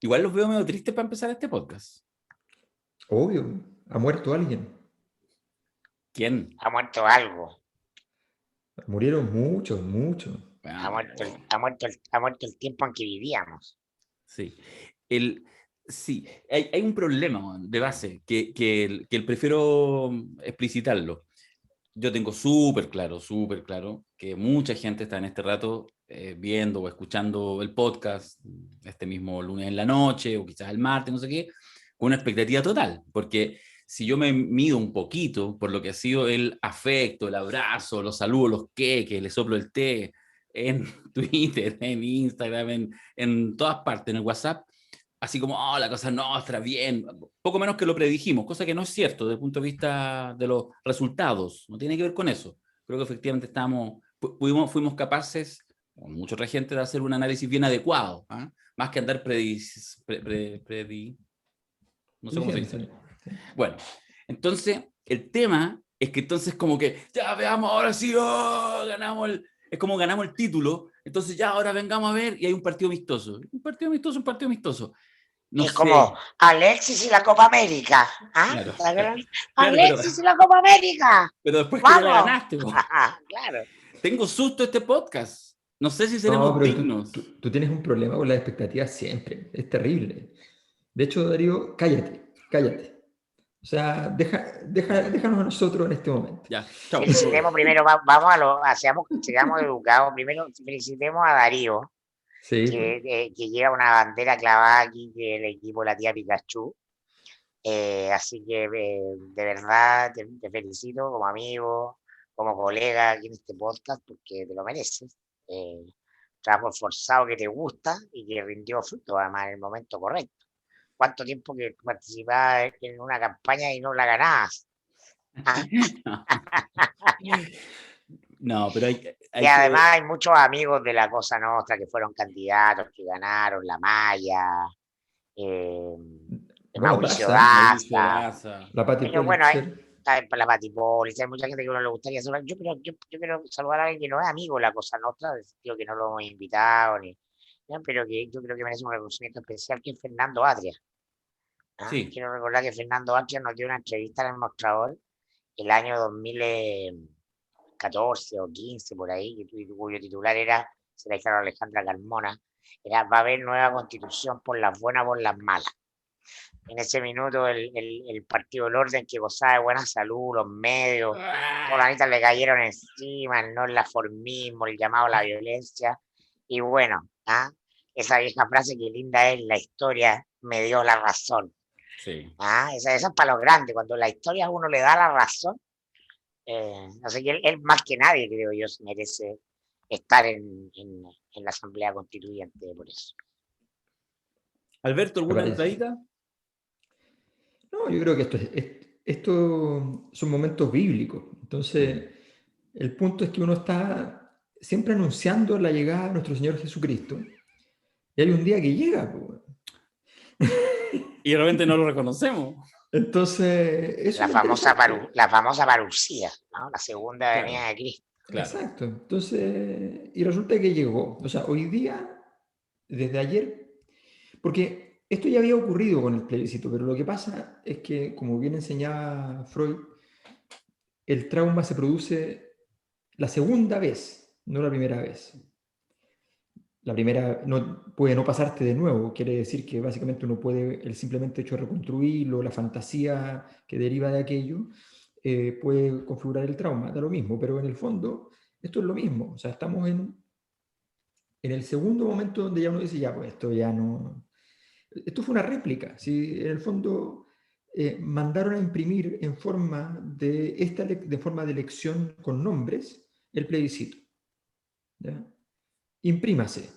Igual los veo medio tristes para empezar este podcast. Obvio, ha muerto alguien. ¿Quién? Ha muerto algo. Murieron muchos, muchos. Ha Bueno, muerto el tiempo en que vivíamos. sí. Sí, hay un problema de base que prefiero explicitarlo. Yo tengo súper claro que mucha gente está en este rato viendo o escuchando el podcast este mismo lunes en la noche o quizás el martes, no sé qué, con una expectativa total, porque si yo me mido un poquito por lo que ha sido el afecto, el abrazo, los saludos, los queques, le soplo el té en Twitter, en Instagram, en todas partes, en el WhatsApp, así como, oh, la cosa nuestra, bien, poco menos que lo predijimos, cosa que no es cierto desde el punto de vista de los resultados, no tiene que ver con eso. Creo que efectivamente fuimos capaces, con mucha otra gente, de hacer un análisis bien adecuado, ¿eh? Más que andar no sé cómo se dice. Diciendo, sí. Bueno, entonces, el tema es que entonces como que, ya veamos, ahora sí, oh, es como ganamos el título, entonces ya ahora vengamos a ver y hay un partido amistoso. Un partido amistoso, un partido amistoso. No Es como sé, Alexis y la Copa América. ¿Ah? claro, claro, Alexis y la Copa América. pero después que ya la ¡Vamos! ganaste, po. Claro. Tengo susto este podcast. No sé si No, seremos pero dignos. tú tienes un problema con las expectativas siempre. Es terrible. De hecho, Darío, cállate, cállate. O sea, déjanos a nosotros en este momento. Ya, chao. Felicitemos primero, vamos seamos educados. Primero felicitemos a Darío, Sí, pues. que lleva una bandera clavada aquí que el equipo La Tía Pikachu. Así que de verdad te felicito como amigo, como colega aquí en este podcast, porque te lo mereces. Trabajo esforzado que te gusta y que rindió fruto además en el momento correcto. ¿Cuánto tiempo que participabas en una campaña y no la ganabas? ¿Ah? No, pero Y hay que. además hay muchos amigos de la Cosa Nostra que fueron candidatos, que ganaron, la Maya, eh, Bueno, Mauricio Daza, Mauricio Daza. Daza. la Pati Pero bueno, Politzer. está para la Batipolis, hay mucha gente que uno le gustaría saludar. Yo quiero saludar a alguien que no es amigo de la Cosa Nostra, en el sentido que no lo hemos invitado, ¿ya? Pero que yo creo que merece un reconocimiento especial, que es Fernando Atria. ¿Ah? Sí, Quiero recordar que Fernando Atria nos dio una entrevista en el Mostrador el año 2014 o 15 por ahí, cuyo titular era, se la dijeron a Alejandra Carmona, era va a haber nueva constitución por las buenas, por las malas. En ese minuto el Partido del Orden, que gozaba de buena salud, los medios, todas las anitas le cayeron encima, el no el laformismo, el llamado a la violencia. Y bueno, ¿ah? Esa vieja frase que linda es, la historia me dio la razón. sí. ¿Ah? Esa es para los grandes, cuando la historia a uno le da la razón, no sé, que él más que nadie, creo yo, se merece estar en la Asamblea Constituyente por eso. Alberto, Me ¿alguna parece. entradita? No, yo creo que esto son momentos bíblicos. Mm. Entonces, el punto es que uno está siempre anunciando la llegada de nuestro Señor Jesucristo. Y hay un día que llega, pues. Y de repente no lo reconocemos. Entonces, eso La es lo famosa, interesante. la famosa parucía, ¿no? La segunda Claro, venida de Cristo. claro. Exacto. Entonces, y resulta que llegó. O sea, hoy día, desde ayer, porque esto ya había ocurrido con el plebiscito, pero lo que pasa es que, como bien enseñaba Freud, el trauma se produce la segunda vez, no la primera vez. La primera puede no pasarte de nuevo, quiere decir que básicamente uno puede, el simplemente hecho de reconstruirlo, la fantasía que deriva de aquello, puede configurar el trauma, da lo mismo, pero en el fondo esto es lo mismo, o sea, estamos en el segundo momento donde ya uno dice, ya, pues esto ya no... Esto fue una réplica, ¿sí? En el fondo mandaron a imprimir en forma de forma de elección con nombres el plebiscito. ¿Ya? Imprímase,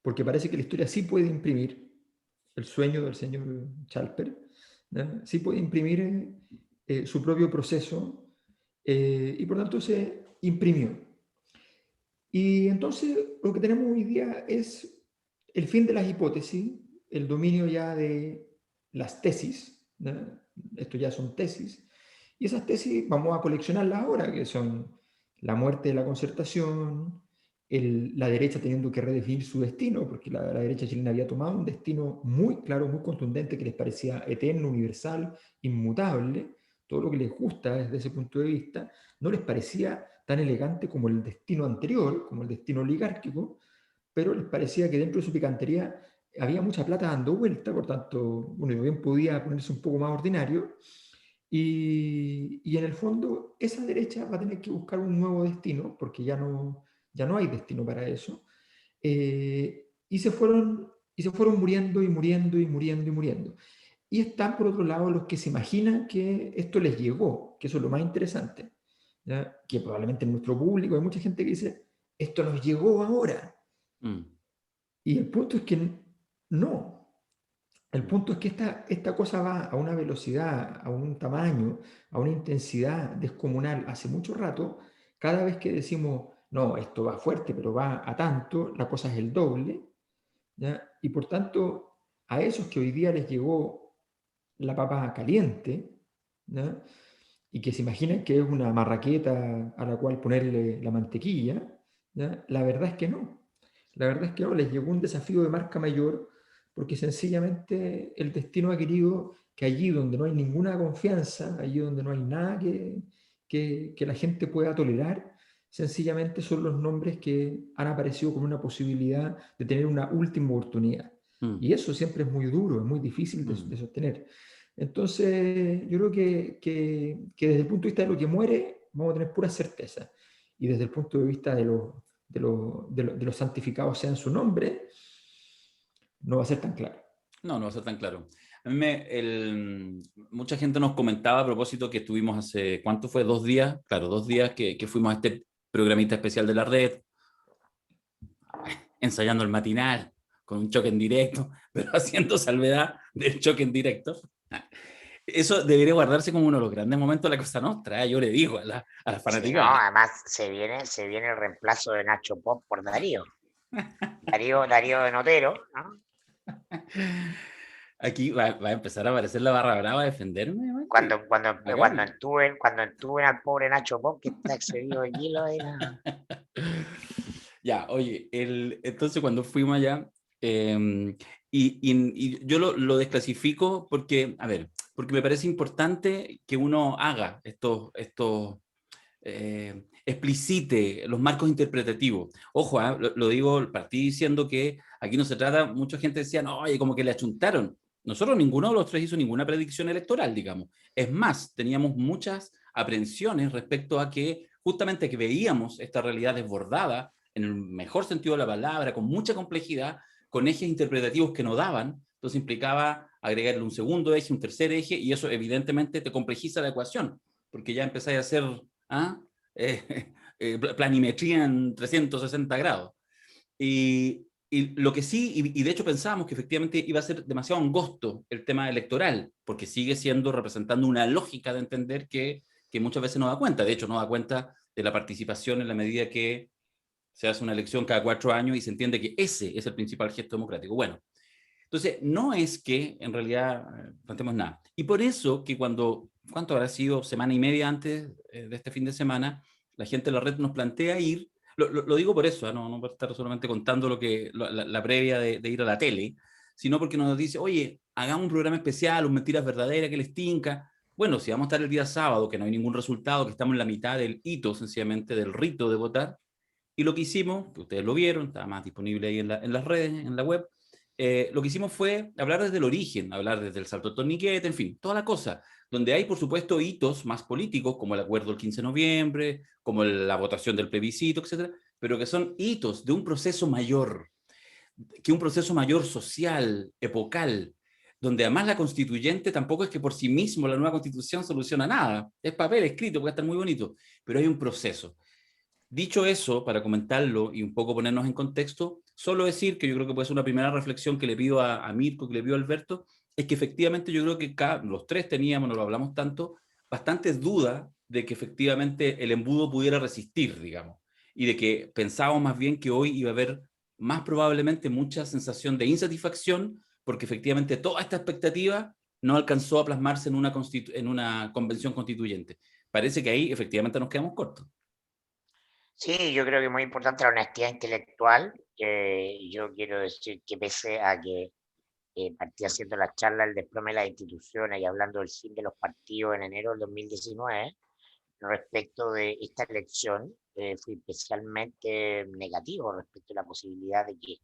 porque parece que la historia sí puede imprimir el sueño del señor Chalper, ¿ya? Sí puede imprimir su propio proceso y por tanto se imprimió. Y entonces lo que tenemos hoy día es el fin de las hipótesis, el dominio ya de las tesis, ¿no? Esto ya son tesis, y esas tesis vamos a coleccionarlas ahora, que son la muerte de la concertación, la derecha teniendo que redefinir su destino, porque la derecha chilena había tomado un destino muy claro, muy contundente, que les parecía eterno, universal, inmutable. Todo lo que les gusta desde ese punto de vista no les parecía tan elegante como el destino anterior, como el destino oligárquico, pero les parecía que dentro de su picantería había mucha plata dando vuelta, por tanto, uno bien podía ponerse un poco más ordinario, y en el fondo esa derecha va a tener que buscar un nuevo destino, porque ya no hay destino para eso, y se fueron muriendo y muriendo y muriendo y muriendo. Y están, por otro lado, los que se imaginan que esto les llegó, que eso es lo más interesante, ¿ya? Que probablemente en nuestro público hay mucha gente que dice, esto nos llegó ahora. Mm, Y el punto es que no. El mm. punto es que esta cosa va a una velocidad, a un tamaño, a una intensidad descomunal hace mucho rato. Cada vez que decimos, no, esto va fuerte, pero va a tanto, la cosa es el doble, ¿ya? Y por tanto, a esos que hoy día les llegó la papa caliente, ¿ya? Y que se imaginan que es una marraqueta a la cual ponerle la mantequilla, ¿ya? La verdad es que no. La verdad es que no, les llegó un desafío de marca mayor porque sencillamente el destino ha querido que allí donde no hay ninguna confianza, allí donde no hay nada que la gente pueda tolerar, sencillamente son los nombres que han aparecido como una posibilidad de tener una última oportunidad. Mm, Y eso siempre es muy duro, es muy difícil de mm. sostener. Entonces, yo creo que desde el punto de vista de lo que muere, vamos a tener pura certeza. Y desde el punto de vista de los santificados sea en su nombre, no va a ser tan claro. No, no va a ser tan claro. A mí mucha gente nos comentaba a propósito que estuvimos hace, ¿cuánto fue? 2 días, claro, 2 días que fuimos a este programita especial de la red, ensayando el matinal, con un choque en directo, pero haciendo salvedad del choque en directo. Eso debería guardarse como uno de los grandes momentos de la Cosa Nostra, ¿eh? Yo le digo a la Sí, no, fanaticada. además se viene el reemplazo de Nacho Pop por Darío. Darío de Notero, ¿no? Aquí va a empezar a aparecer la barra brava a defenderme, man, y bacán. Cuando entuben al pobre Nacho Pop, que está excedido de kilos, era... Ya, oye, entonces cuando fuimos allá, y yo lo desclasifico porque, a ver, porque me parece importante que uno haga explicite los marcos interpretativos. Ojo, lo digo, partí diciendo que aquí no se trata, mucha gente decía, no, oye, como que le achuntaron. Nosotros ninguno de los tres hizo ninguna predicción electoral, digamos. Es más, teníamos muchas aprensiones respecto a que justamente que veíamos esta realidad desbordada, en el mejor sentido de la palabra, con mucha complejidad, con ejes interpretativos que no daban, entonces implicaba agregarle un segundo eje, un tercer eje, y eso evidentemente te complejiza la ecuación, porque ya empezáis a hacer ¿ah? Planimetría en 360 grados. Y lo que sí, y de hecho pensábamos que efectivamente iba a ser demasiado angosto el tema electoral, porque sigue siendo representando una lógica de entender que muchas veces no da cuenta. De hecho, no da cuenta de la participación en la medida que se hace una elección cada 4 años y se entiende que ese es el principal gesto democrático. Bueno, entonces no es que en realidad planteemos nada. Y por eso que ¿cuánto habrá sido? Semana y media antes de este fin de semana, la gente de la red nos plantea ir, lo digo por eso, no por estar solamente contando la previa de ir a la tele, sino porque nos dice, oye, hagamos un programa especial, un Mentiras Verdaderas que les tinca. Bueno, si vamos a estar el día sábado, que no hay ningún resultado, que estamos en la mitad del hito, sencillamente, del rito de votar, y lo que hicimos, que ustedes lo vieron, está más disponible ahí en las redes, en la web, lo que hicimos fue hablar desde el origen, hablar desde el salto torniquete, en fin, toda la cosa, donde hay, por supuesto, hitos más políticos, como el acuerdo del 15 de noviembre, como la votación del plebiscito, etcétera, pero que son hitos de un proceso mayor, que un proceso mayor social, epocal, donde además la constituyente tampoco es que por sí mismo la nueva constitución soluciona nada, es papel escrito, puede estar muy bonito, pero hay un proceso. Dicho eso, para comentarlo y un poco ponernos en contexto, solo decir que yo creo que puede ser una primera reflexión que le pido a Mirko, que le pido a Alberto, es que efectivamente yo creo que los tres teníamos, no lo hablamos tanto, bastantes dudas de que efectivamente el embudo pudiera resistir, digamos, y de que pensábamos más bien que hoy iba a haber más probablemente mucha sensación de insatisfacción, porque efectivamente toda esta expectativa no alcanzó a plasmarse en una convención constituyente. Parece que ahí efectivamente nos quedamos cortos. Sí, yo creo que es muy importante la honestidad intelectual. Yo quiero decir que pese a que partí haciendo la charla El desplome de las instituciones y hablando del fin de los partidos en enero del 2019, respecto de esta elección, fui especialmente negativo respecto a la posibilidad de que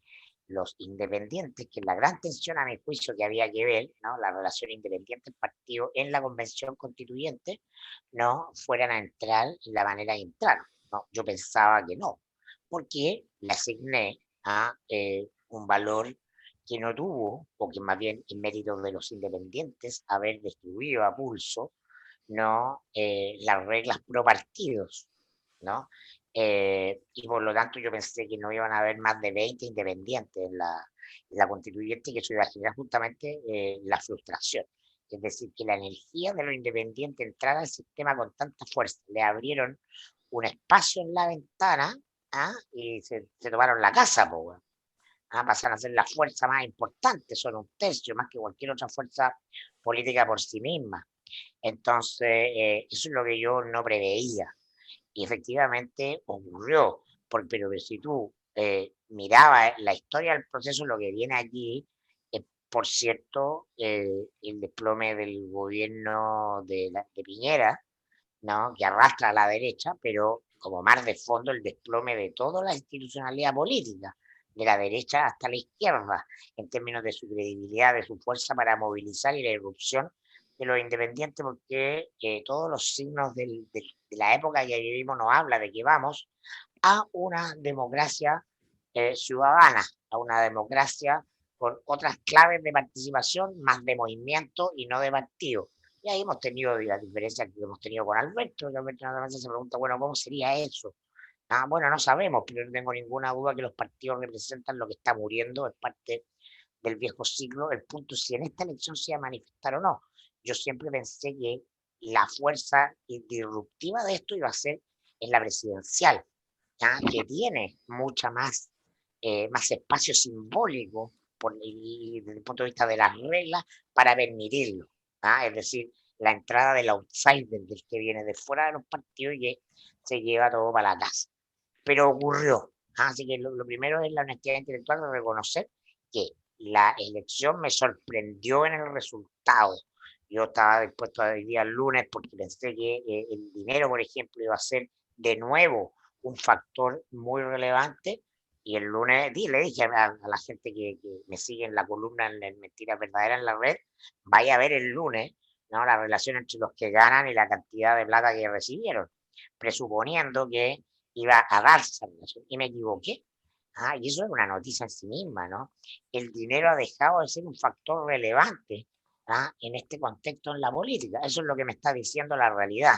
los independientes, que es la gran tensión a mi juicio que había que ver, ¿no? La relación independiente-partido en la convención constituyente, no fueran a entrar en la manera de entrar. No, yo pensaba que no, porque le asigné a un valor que no tuvo, o que más bien en mérito de los independientes, haber distribuido a pulso, ¿no? Las reglas pro partidos, ¿no? Y por lo tanto yo pensé que no iban a haber más de 20 independientes en la constituyente, y que eso iba a generar justamente la frustración. Es decir, que la energía de los independientes entrar al sistema con tanta fuerza, le abrieron un espacio en la ventana, ¿ah? Y se tomaron la casa, pues, pasan a ser la fuerza más importante, son un tercio más que cualquier otra fuerza política por sí misma. Entonces, eso es lo que yo no preveía. Y efectivamente ocurrió. Pero si tú mirabas la historia del proceso, lo que viene aquí es, por cierto, el desplome del gobierno de Piñera, ¿no? Que arrastra a la derecha, pero como mar de fondo el desplome de toda la institucionalidad política, de la derecha hasta la izquierda, en términos de su credibilidad, de su fuerza para movilizar y la irrupción de los independientes, porque todos los signos de la época que vivimos nos habla de que vamos a una democracia ciudadana, a una democracia con otras claves de participación, más de movimiento y no de partido. Y ahí hemos tenido la diferencia que hemos tenido con Alberto, que Alberto nada más se pregunta, bueno, ¿cómo sería eso? Bueno, no sabemos, pero no tengo ninguna duda que los partidos representan lo que está muriendo, es parte del viejo siglo. El punto es si en esta elección se va a manifestar o no. Yo siempre pensé que la fuerza disruptiva de esto iba a ser en la presidencial, ¿ya? Que tiene mucha más, más espacio simbólico y desde el punto de vista de las reglas para permitirlo. Es decir, la entrada del outsider, del que viene de fuera de los partidos y que se lleva todo para la casa. Pero ocurrió. Así que lo primero es la honestidad intelectual de reconocer que la elección me sorprendió en el resultado. Yo estaba dispuesto a ir el lunes porque pensé que el dinero, por ejemplo, iba a ser de nuevo un factor muy relevante. Y el lunes le dije a la gente que me sigue en la columna en Mentiras Verdaderas en la red, vaya a ver el lunes, ¿no? La relación entre los que ganan y la cantidad de plata que recibieron, presuponiendo que iba a darse esa relación. Y me equivoqué. Y eso es una noticia en sí misma, ¿no? El dinero ha dejado de ser un factor relevante en este contexto en la política. Eso es lo que me está diciendo la realidad.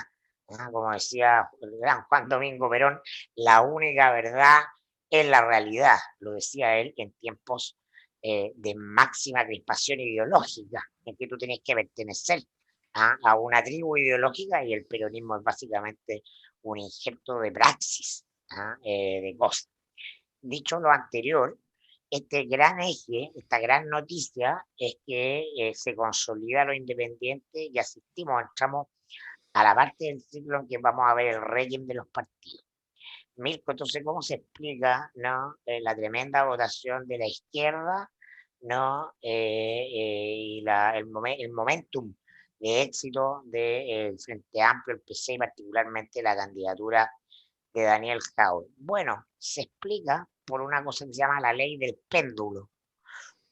Como decía el gran Juan Domingo Perón, la única verdad es la realidad. Lo decía él en tiempos de máxima crispación ideológica, en que tú tenés que pertenecer a una tribu ideológica, y el peronismo es básicamente un injerto de praxis, de cosas. Dicho lo anterior, este gran eje, esta gran noticia es que se consolida lo independiente y entramos a la parte del ciclo en que vamos a ver el régimen de los partidos. Mirko, entonces, ¿cómo se explica, no, la tremenda votación de la izquierda, no, el momentum de éxito del Frente Amplio, el PC, y particularmente la candidatura de Daniel Jauregui? Bueno, se explica por una cosa que se llama la ley del péndulo.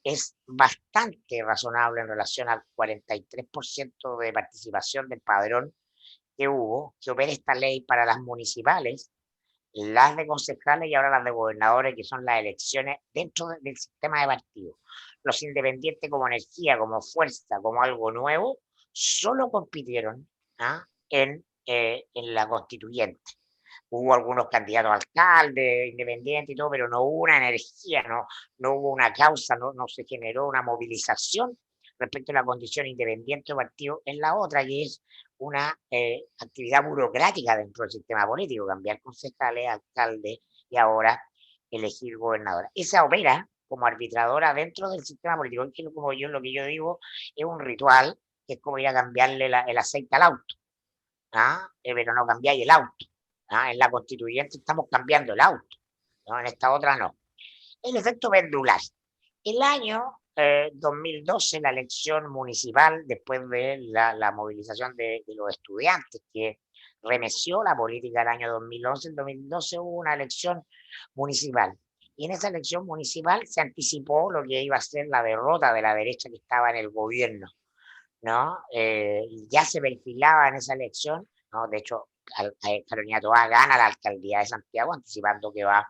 Es bastante razonable en relación al 43% de participación del padrón que hubo, que opera esta ley para las municipales, las de concejales y ahora las de gobernadores, que son las elecciones dentro del sistema de partidos. Los independientes como energía, como fuerza, como algo nuevo, solo compitieron en la constituyente. Hubo algunos candidatos a alcalde, independientes y todo, pero no hubo una energía, no hubo una causa, no se generó una movilización respecto a la condición independiente o partido en la otra, que es una actividad burocrática dentro del sistema político, cambiar concejales, alcaldes y ahora elegir gobernadora. Esa opera como arbitradora dentro del sistema político, que como yo lo que yo digo es un ritual, que es como ir a cambiarle el aceite al auto, pero no cambiáis el auto. En la constituyente estamos cambiando el auto, ¿no? En esta otra no. El efecto pendular. El año 2012, la elección municipal, después de la movilización de los estudiantes que remeció la política del año 2011, en 2012 hubo una elección municipal. Y en esa elección municipal se anticipó lo que iba a ser la derrota de la derecha que estaba en el gobierno, ¿no? Ya se perfilaba en esa elección, ¿no? De hecho, Carolina Toá gana la alcaldía de Santiago, anticipando que va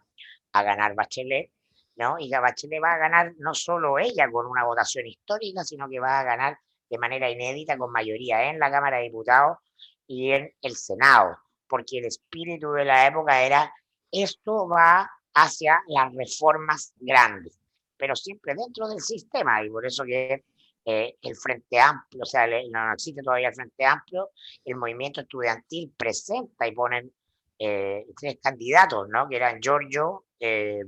a ganar Bachelet, ¿no? Y que Bachelet va a ganar no solo ella con una votación histórica, sino que va a ganar de manera inédita con mayoría en la Cámara de Diputados y en el Senado, porque el espíritu de la época era esto va hacia las reformas grandes, pero siempre dentro del sistema, y por eso que el Frente Amplio, o sea, no existe todavía el Frente Amplio, el movimiento estudiantil presenta y ponen tres candidatos, ¿no? Que eran Giorgio,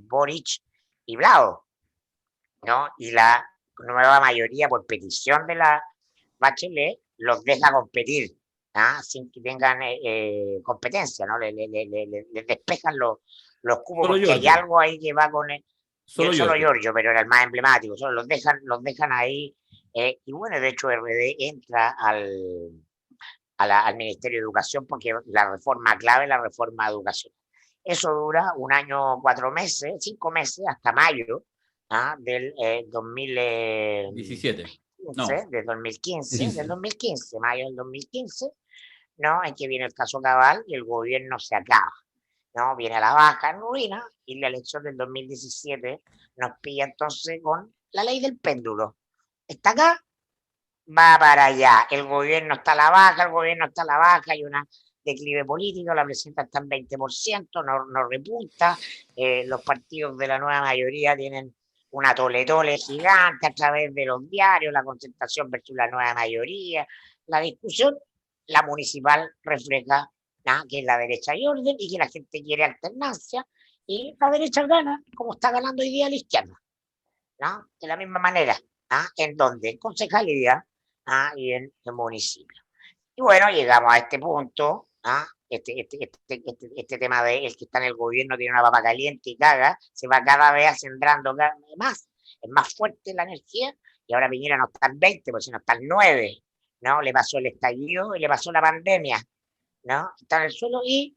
Boric y Vlado, ¿no? Y la nueva mayoría, por petición de la Bachelet, los deja competir, sin que tengan competencia, ¿no? Les despejan los cupos, Solo porque hay Giorgio. algo ahí que va con el, Solo solo Giorgio. Giorgio, pero era el más emblemático, solo los dejan ahí, y bueno, de hecho RD entra al Ministerio de Educación porque la reforma clave es la reforma de educación. Eso dura un año, 4 meses, 5 meses, hasta mayo del 17. 2015, No. del 2015, 17. mayo del 2015, ¿no? En que viene el caso Cabal y el gobierno se acaba, ¿no? Viene a la baja, en ruina, y la elección del 2017 nos pilla entonces con la ley del péndulo. Está acá, va para allá. El gobierno está a la baja, hay una declive político, la presidenta está en 20%, no repunta, los partidos de la nueva mayoría tienen una tole-tole gigante a través de los diarios, la concentración versus la nueva mayoría, la discusión, la municipal refleja que es la derecha y orden y que la gente quiere alternancia y la derecha gana, como está ganando hoy día la izquierda, ¿no? De la misma manera, en donde en concejalía y en el municipio. Y bueno, llegamos a este punto, este tema de el que está en el gobierno tiene una papa caliente y caga, se va cada vez acendrando más, es más fuerte la energía, y ahora Piñera no está en 20, porque si no está en 9, ¿no? Le pasó el estallido y le pasó la pandemia, ¿no? Está en el suelo y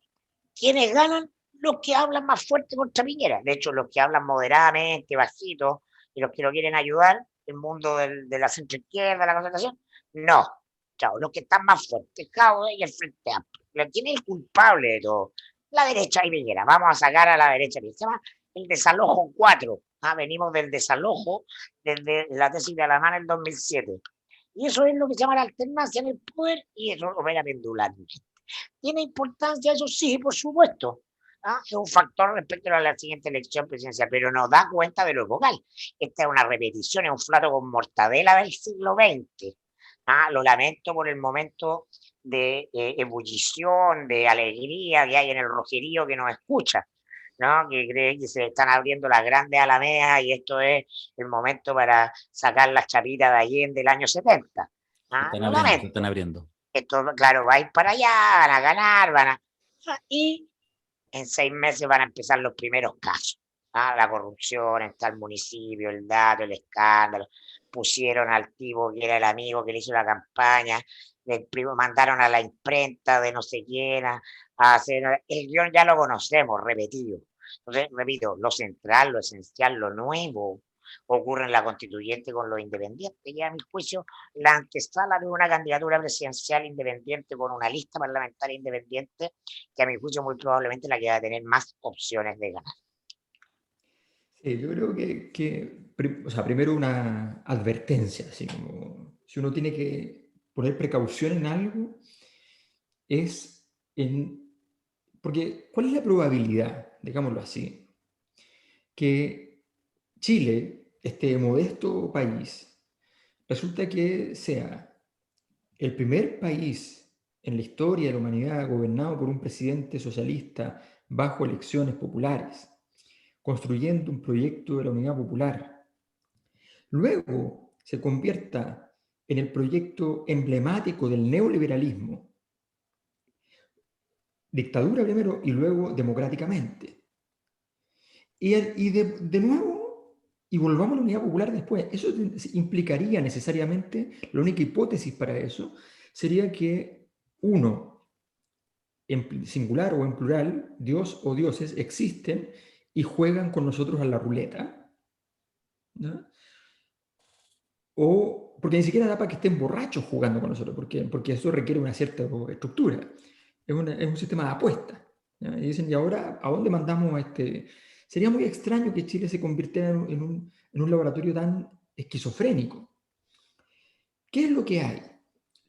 quienes ganan, los que hablan más fuerte contra Piñera. De hecho, los que hablan moderadamente, bajito, y los que lo quieren ayudar, el mundo de la centroizquierda, la concentración, no. Chao, los que están más fuertes, Jaude y el Frente Amplio. ¿Quién es el culpable de todo? La derecha y Piñera. Vamos a sacar a la derecha. Se llama el desalojo 4. Venimos del desalojo desde la tesis de Alamán en el 2007. Y eso es lo que se llama la alternancia en el poder y eso opera pendularmente. ¿Tiene importancia? Eso sí, por supuesto. Es un factor respecto a la siguiente elección presidencial, pero nos da cuenta de lo vocal. Esta es una repetición, es un plato con mortadela del siglo XX. Lo lamento por el momento de ebullición, de alegría que hay en el rojerío que nos escucha, ¿no? Que cree que se están abriendo las grandes alamedas y esto es el momento para sacar las chapitas de Allende del año 70. Se están Lo abriendo, se están lamento. abriendo. Esto, claro, va a ir para allá, van a ganar, y en 6 meses van a empezar los primeros casos. La corrupción en tal municipio, el dato, el escándalo. Pusieron al tipo que era el amigo que le hizo la campaña, mandaron a la imprenta de no sé quién a hacer. El guión ya lo conocemos, repetido. Entonces, repito, lo central, lo esencial, lo nuevo ocurre en la constituyente con los independientes. Y a mi juicio, la antesala de una candidatura presidencial independiente con una lista parlamentaria independiente, que a mi juicio muy probablemente la que va a tener más opciones de ganar. Sí, yo creo o sea, primero una advertencia, así como si uno tiene que poner precaución en algo, es porque ¿cuál es la probabilidad, digámoslo así, que Chile, este modesto país, resulta que sea el primer país en la historia de la humanidad gobernado por un presidente socialista bajo elecciones populares, construyendo un proyecto de la unidad popular? Luego se convierta en el proyecto emblemático del neoliberalismo, dictadura primero y luego democráticamente. Y de nuevo, y volvamos a la unidad popular después, eso implicaría necesariamente, la única hipótesis para eso sería que uno, en singular o en plural, Dios o dioses existen y juegan con nosotros a la ruleta, ¿no? O porque ni siquiera da para que estén borrachos jugando con nosotros, porque eso requiere una cierta estructura. Es un sistema de apuestas. ¿Ya? Y dicen, ¿y ahora a dónde mandamos a este? Sería muy extraño que Chile se convirtiera en un laboratorio tan esquizofrénico. ¿Qué es lo que hay?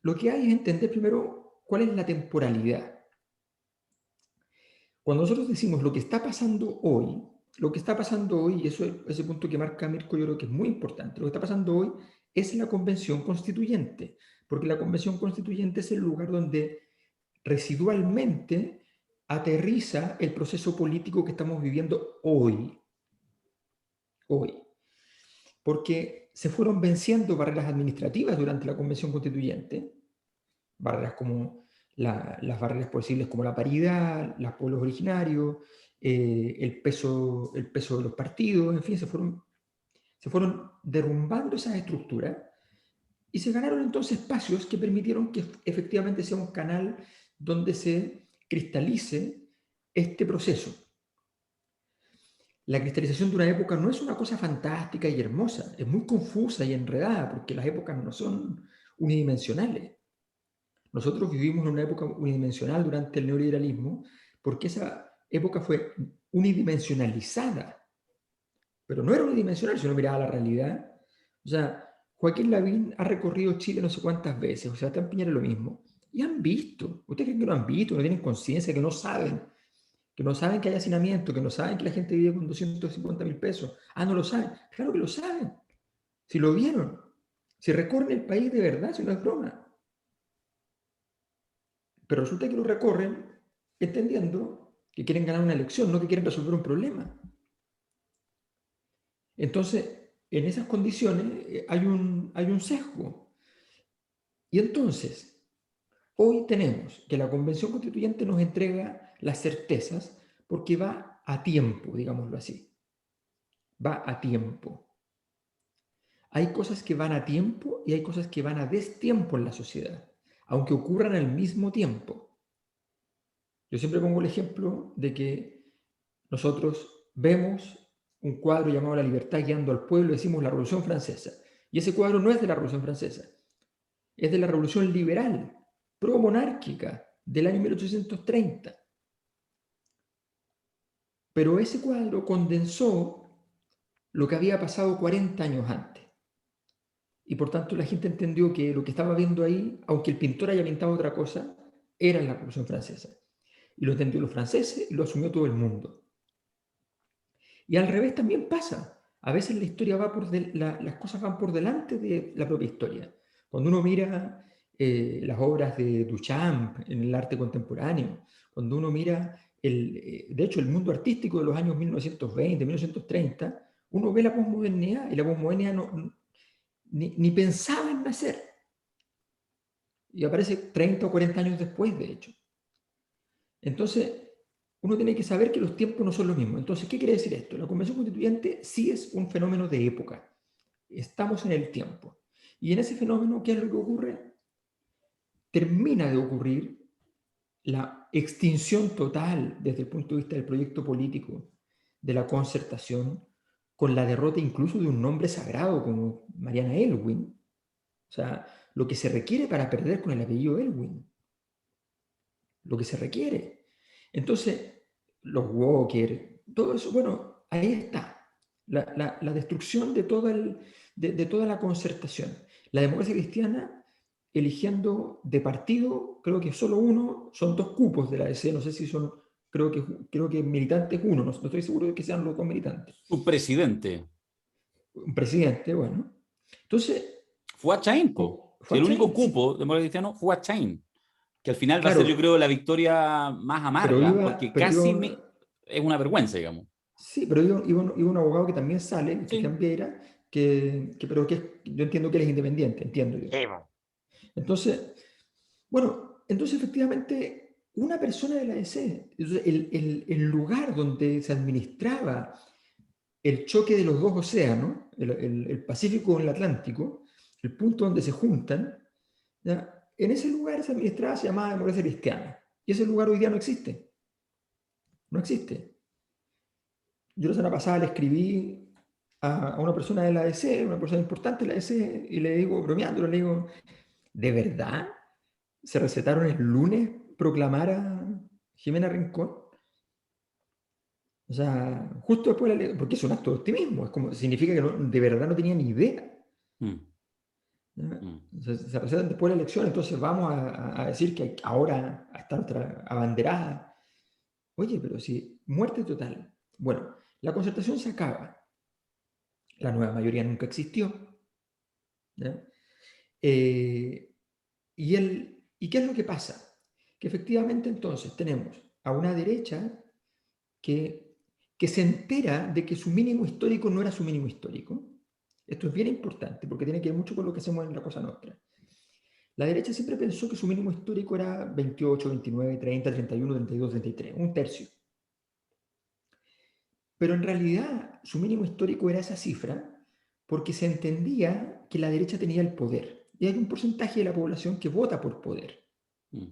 Lo que hay es entender primero cuál es la temporalidad. Cuando nosotros decimos lo que está pasando hoy, y eso, ese punto que marca Mirko, yo creo que es muy importante, lo que está pasando hoy es la Convención Constituyente, porque la Convención Constituyente es el lugar donde residualmente aterriza el proceso político que estamos viviendo hoy. Hoy. Porque se fueron venciendo barreras administrativas durante la Convención Constituyente, barreras como las barreras posibles como la paridad, los pueblos originarios, el peso de los partidos, en fin, se fueron derrumbando esas estructuras y se ganaron entonces espacios que permitieron que efectivamente sea un canal donde se cristalice este proceso. La cristalización de una época no es una cosa fantástica y hermosa, es muy confusa y enredada porque las épocas no son unidimensionales. Nosotros vivimos en una época unidimensional durante el neoliberalismo porque esa época fue unidimensionalizada, pero no era unidimensional si uno miraba la realidad. O sea, Joaquín Lavín ha recorrido Chile no sé cuántas veces, o sea, Sebastián Piñera lo mismo, y han visto. ¿Ustedes creen que no han visto, no tienen conciencia, que no saben? Que no saben que hay hacinamiento, que no saben que la gente vive con 250.000 pesos. Ah, no lo saben. Claro que lo saben. Si lo vieron. Si recorren el país de verdad, si no es broma. Pero resulta que lo recorren entendiendo que quieren ganar una elección, no que quieren resolver un problema. Entonces, en esas condiciones hay un sesgo. Y entonces, hoy tenemos que la Convención Constituyente nos entrega las certezas porque va a tiempo, digámoslo así. Va a tiempo. Hay cosas que van a tiempo y hay cosas que van a destiempo en la sociedad, aunque ocurran al mismo tiempo. Yo siempre pongo el ejemplo de que nosotros vemos un cuadro llamado La libertad guiando al pueblo y decimos la Revolución Francesa. Y ese cuadro no es de la Revolución Francesa, es de la Revolución Liberal, pro-monárquica, del año 1830. Pero ese cuadro condensó lo que había pasado 40 años antes. Y por tanto la gente entendió que lo que estaba viendo ahí, aunque el pintor haya pintado otra cosa, era la Revolución Francesa. Y lo entendió los franceses y lo asumió todo el mundo. Y al revés también pasa. A veces la historia las cosas van por delante de la propia historia. Cuando uno mira las obras de Duchamp en el arte contemporáneo, cuando uno mira, de hecho, el mundo artístico de los años 1920, 1930, uno ve la posmodernidad y la posmodernidad ni pensaba en nacer. Y aparece 30 o 40 años después, de hecho. Entonces, uno tiene que saber que los tiempos no son los mismos. Entonces, ¿qué quiere decir esto? La Convención Constituyente sí es un fenómeno de época. Estamos en el tiempo. Y en ese fenómeno, ¿qué es lo que ocurre? Termina de ocurrir la extinción total desde el punto de vista del proyecto político de la concertación, con la derrota incluso de un nombre sagrado como Mariana Elwin. O sea, lo que se requiere para perder con el apellido Elwin. Lo que se requiere. Entonces, los Walker, todo eso, bueno, ahí está. La destrucción de toda la concertación. La democracia cristiana eligiendo de partido, creo que solo uno, son 2 cupos de la DC, no sé si son, creo que militantes uno, no estoy seguro de que sean los 2 militantes. Un presidente. Un presidente, bueno. Entonces... Fue a Chain, po. Si el único cupo democrático cristiano fue a Chain, que al final va a ser, yo creo, la victoria más amarga, porque casi es una vergüenza, digamos. Sí, pero iba un abogado que también sale, Cristian Vieira, pero que yo entiendo que él es independiente, entiendo yo. Entonces, bueno, entonces efectivamente una persona de la ADC. El lugar donde se administraba el choque de los dos océanos, el Pacífico con el Atlántico, el punto donde se juntan, ¿ya? En ese lugar se administraba, se llamaba democracia cristiana. Y ese lugar hoy día no existe. No existe. Yo la semana pasada le escribí a una persona de la ADC, una persona importante de la ADC, y le digo, bromeando, le digo, ¿de verdad se recetaron el lunes proclamar a Jimena Rincón? O sea, justo después de la elección, porque es un acto de optimismo, es como, significa que de verdad no tenía ni idea. Mm, ¿Ya? mm. Se recetan después de la elección, entonces vamos a decir que ahora está nuestra abanderada. Oye, pero si, muerte total. Bueno, la concertación se acaba. La nueva mayoría nunca existió. ¿Ya? ¿Y qué es lo que pasa? Que efectivamente entonces tenemos a una derecha que se entera de que su mínimo histórico no era su mínimo histórico. Esto es bien importante porque tiene que ver mucho con lo que hacemos en la Cosa Nostra. La derecha siempre pensó que su mínimo histórico era 28, 29, 30, 31, 32, 33, un tercio. Pero en realidad su mínimo histórico era esa cifra porque se entendía que la derecha tenía el poder. Y hay un porcentaje de la población que vota por poder, Mm.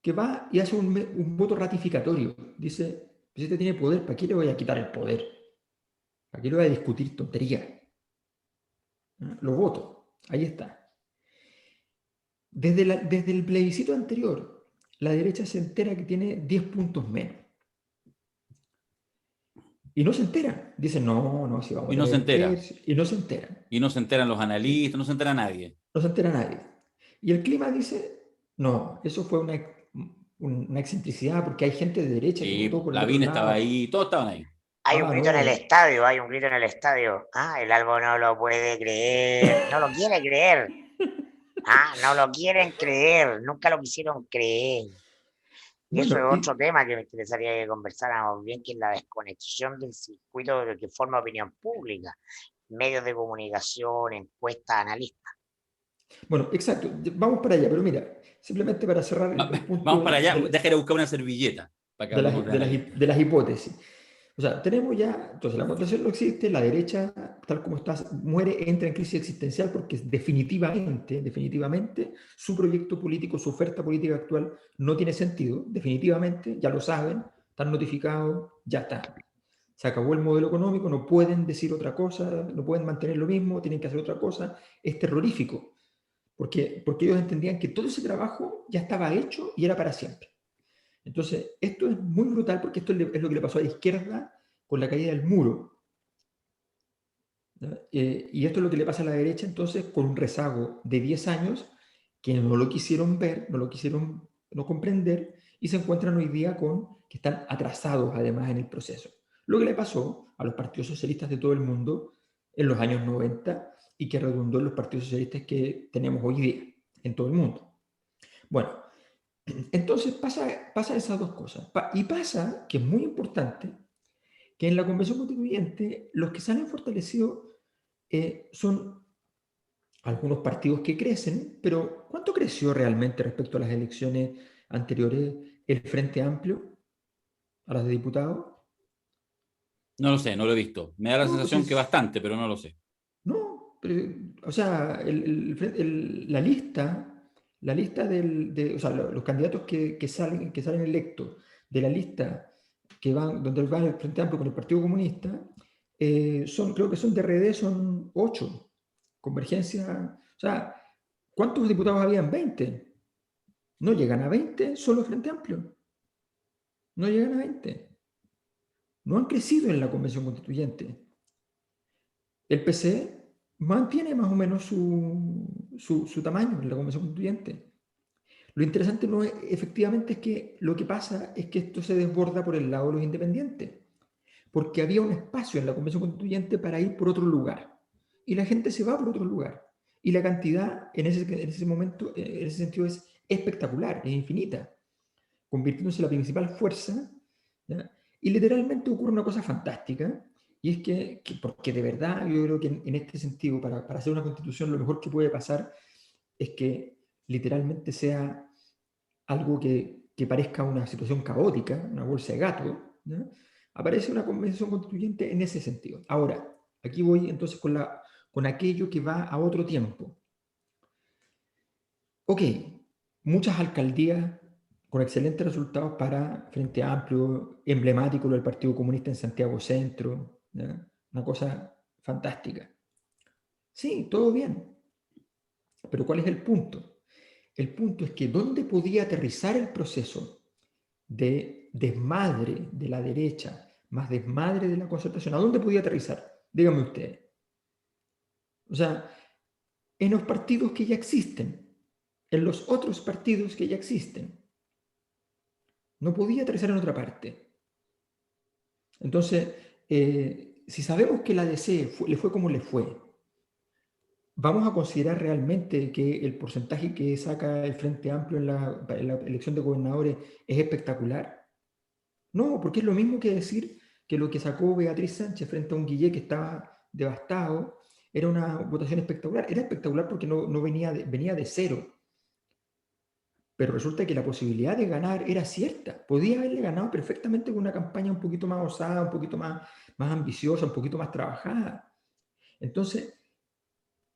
que va y hace un voto ratificatorio. Dice, si usted tiene poder, ¿para qué le voy a quitar el poder? ¿Para qué le voy a discutir tonterías? Lo voto. Ahí está. Desde el plebiscito anterior, la derecha se entera que tiene 10 puntos menos. Y no se enteran. Dicen, no, no, si vamos Y a no tener se el entera. tercio. Y no se enteran. Y no se enteran los analistas, no se entera nadie. No se entera nadie. Y el clima dice, no, eso fue una excentricidad porque hay gente de derecha que Sí, votó pues, por el otro Lavín estaba lado. ahí, todos estaban ahí. Hay un Ah, grito en el no. estadio, hay un grito en el estadio. Ah, el Albo no lo puede creer, no lo quiere creer. Ah, no lo quieren creer, nunca lo quisieron creer. Y eso Bueno, es otro tema que me interesaría que conversáramos bien, que es la desconexión del circuito de que forma opinión pública, medios de comunicación, encuestas, analistas. bueno, exacto. Vamos para allá, pero mira, simplemente para cerrar el Vamos punto para allá, déjale buscar una servilleta para que hablemos de analista. de las hipótesis. O sea, tenemos ya, entonces la constitución no existe, la derecha, tal como está, muere, entra en crisis existencial porque definitivamente, su proyecto político, su oferta política actual no tiene sentido, definitivamente, ya lo saben, están notificados, ya está. Se acabó el modelo económico, no pueden decir otra cosa, no pueden mantener lo mismo, tienen que hacer otra cosa, es terrorífico, porque ellos entendían que todo ese trabajo ya estaba hecho y era para siempre. Entonces, esto es muy brutal porque esto es lo que le pasó a la izquierda con la caída del muro. Y esto es lo que le pasa a la derecha entonces con un rezago de 10 años que no lo quisieron ver, no lo quisieron no comprender y se encuentran hoy día con que están atrasados además en el proceso. Lo que le pasó a los partidos socialistas de todo el mundo en los años 90 y que redundó en los partidos socialistas que tenemos hoy día en todo el mundo. Bueno, entonces pasa esas dos cosas. Y pasa, que es muy importante, que en la Convención Constituyente los que salen fortalecidos son algunos partidos que crecen, pero ¿cuánto creció realmente respecto a las elecciones anteriores el Frente Amplio, a las de diputados? No lo sé, no lo he visto. Me da la No, pues sensación que bastante, pero no lo sé. no, pero, o sea, la lista o sea, los candidatos que salen electos de la lista donde va el Frente Amplio con el Partido Comunista, creo que son de RD, son 8. Convergencia, o sea, ¿cuántos diputados habían? 20. No llegan a 20 solo Frente Amplio. No llegan a 20. No han crecido en la Convención Constituyente. El PC mantiene más o menos su tamaño en la Convención Constituyente. Lo interesante no es, efectivamente es que lo que pasa es que esto se desborda por el lado de los independientes, porque había un espacio en la Convención Constituyente para ir por otro lugar, y la gente se va por otro lugar, y la cantidad en ese momento, en ese sentido, es espectacular, es infinita, convirtiéndose en la principal fuerza, ¿ya? Y literalmente ocurre una cosa fantástica, y es porque de verdad yo creo que en este sentido, para hacer una constitución, lo mejor que puede pasar es que literalmente sea algo que parezca una situación caótica, una bolsa de gato, ¿ya? Aparece una convención constituyente en ese sentido. Ahora, aquí voy entonces con aquello que va a otro tiempo. Ok, muchas alcaldías con excelentes resultados para Frente Amplio, emblemático lo del Partido Comunista en Santiago Centro, ¿ya? Una cosa fantástica. Sí, todo bien. Pero ¿cuál es el punto? El punto es que ¿dónde podía aterrizar el proceso de desmadre de la derecha más desmadre de la concertación? ¿A dónde podía aterrizar? Díganme ustedes. O sea, en los partidos que ya existen, en los otros partidos que ya existen. No podía aterrizar en otra parte. Entonces, si sabemos que la DC le fue como le fue, ¿vamos a considerar realmente que el porcentaje que saca el Frente Amplio en la elección de gobernadores es espectacular? No, porque es lo mismo que decir que lo que sacó Beatriz Sánchez frente a un Guillé que estaba devastado era una votación espectacular. Era espectacular porque no venía de cero. Pero resulta que la posibilidad de ganar era cierta. Podía haberle ganado perfectamente con una campaña un poquito más osada, un poquito más ambiciosa, un poquito más trabajada. Entonces,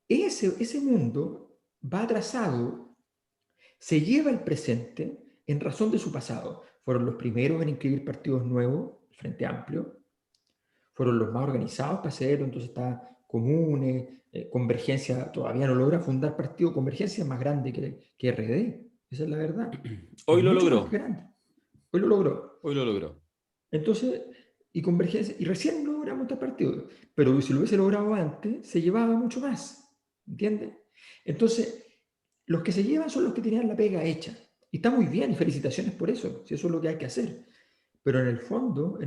ese mundo va atrasado, se lleva el presente en razón de su pasado. Fueron los primeros en inscribir partidos nuevos, Frente Amplio, fueron los más organizados para hacerlo, entonces está Comunes, Convergencia todavía no logra fundar partido, Convergencia es más grande que RD, esa es la verdad, es Hoy lo mucho más logró. grande, hoy lo logró. Hoy lo logró. Entonces, y Convergencia, y recién logramos este partido, pero si lo hubiese logrado antes, se llevaba mucho más, ¿entiendes? Entonces, los que se llevan son los que tenían la pega hecha, y está muy bien, y felicitaciones por eso, si eso es lo que hay que hacer. Pero en el fondo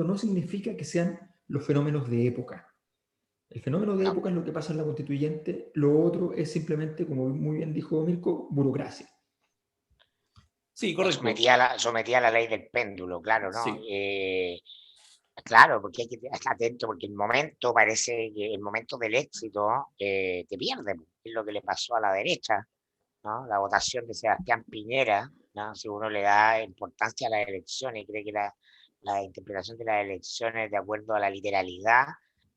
no significa que sean los fenómenos de época. El fenómeno de No, época es lo que pasa en la constituyente, lo otro es simplemente, como muy bien dijo Mirko, burocracia. Sí, es correcto. sometida a la ley del péndulo, claro, ¿no? Sí. Claro, porque hay que estar atento, porque el momento parece que el momento del éxito te pierde, pues, es lo que le pasó a la derecha, ¿no? La votación de Sebastián Piñera, ¿no? Si uno le da importancia a las elecciones y cree que la interpretación de las elecciones de acuerdo a la literalidad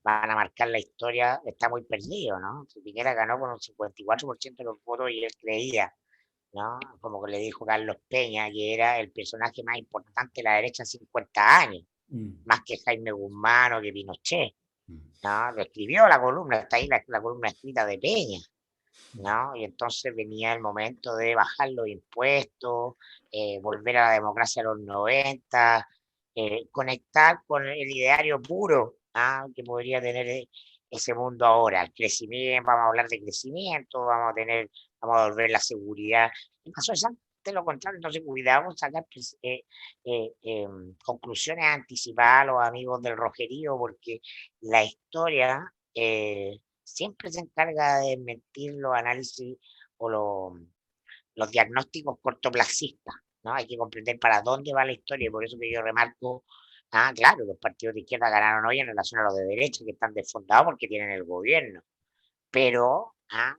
van a marcar la historia, está muy perdido, ¿no? Si Piñera ganó con un 54% de los votos y él creía, ¿no? Como que le dijo Carlos Peña, que era el personaje más importante de la derecha en 50 años, Mm, más que Jaime Guzmán o que Pinochet, mm, ¿no? Lo escribió la columna, está ahí la columna escrita de Peña, mm. ¿no? Y entonces venía el momento de bajar los impuestos, volver a la democracia a los 90, conectar con el ideario puro, ¿ah? Que podría tener ese mundo ahora, el crecimiento, vamos a hablar de crecimiento, vamos a volver la seguridad. Y pasó exactamente lo contrario, entonces cuidado, sacar conclusiones anticipadas a los amigos del rojerío, porque la historia siempre se encarga de mentir los análisis o los diagnósticos cortoplacistas, ¿no? Hay que comprender para dónde va la historia y por eso que yo remarco, claro, los partidos de izquierda ganaron hoy en relación a los de derecha que están desfondados porque tienen el gobierno, pero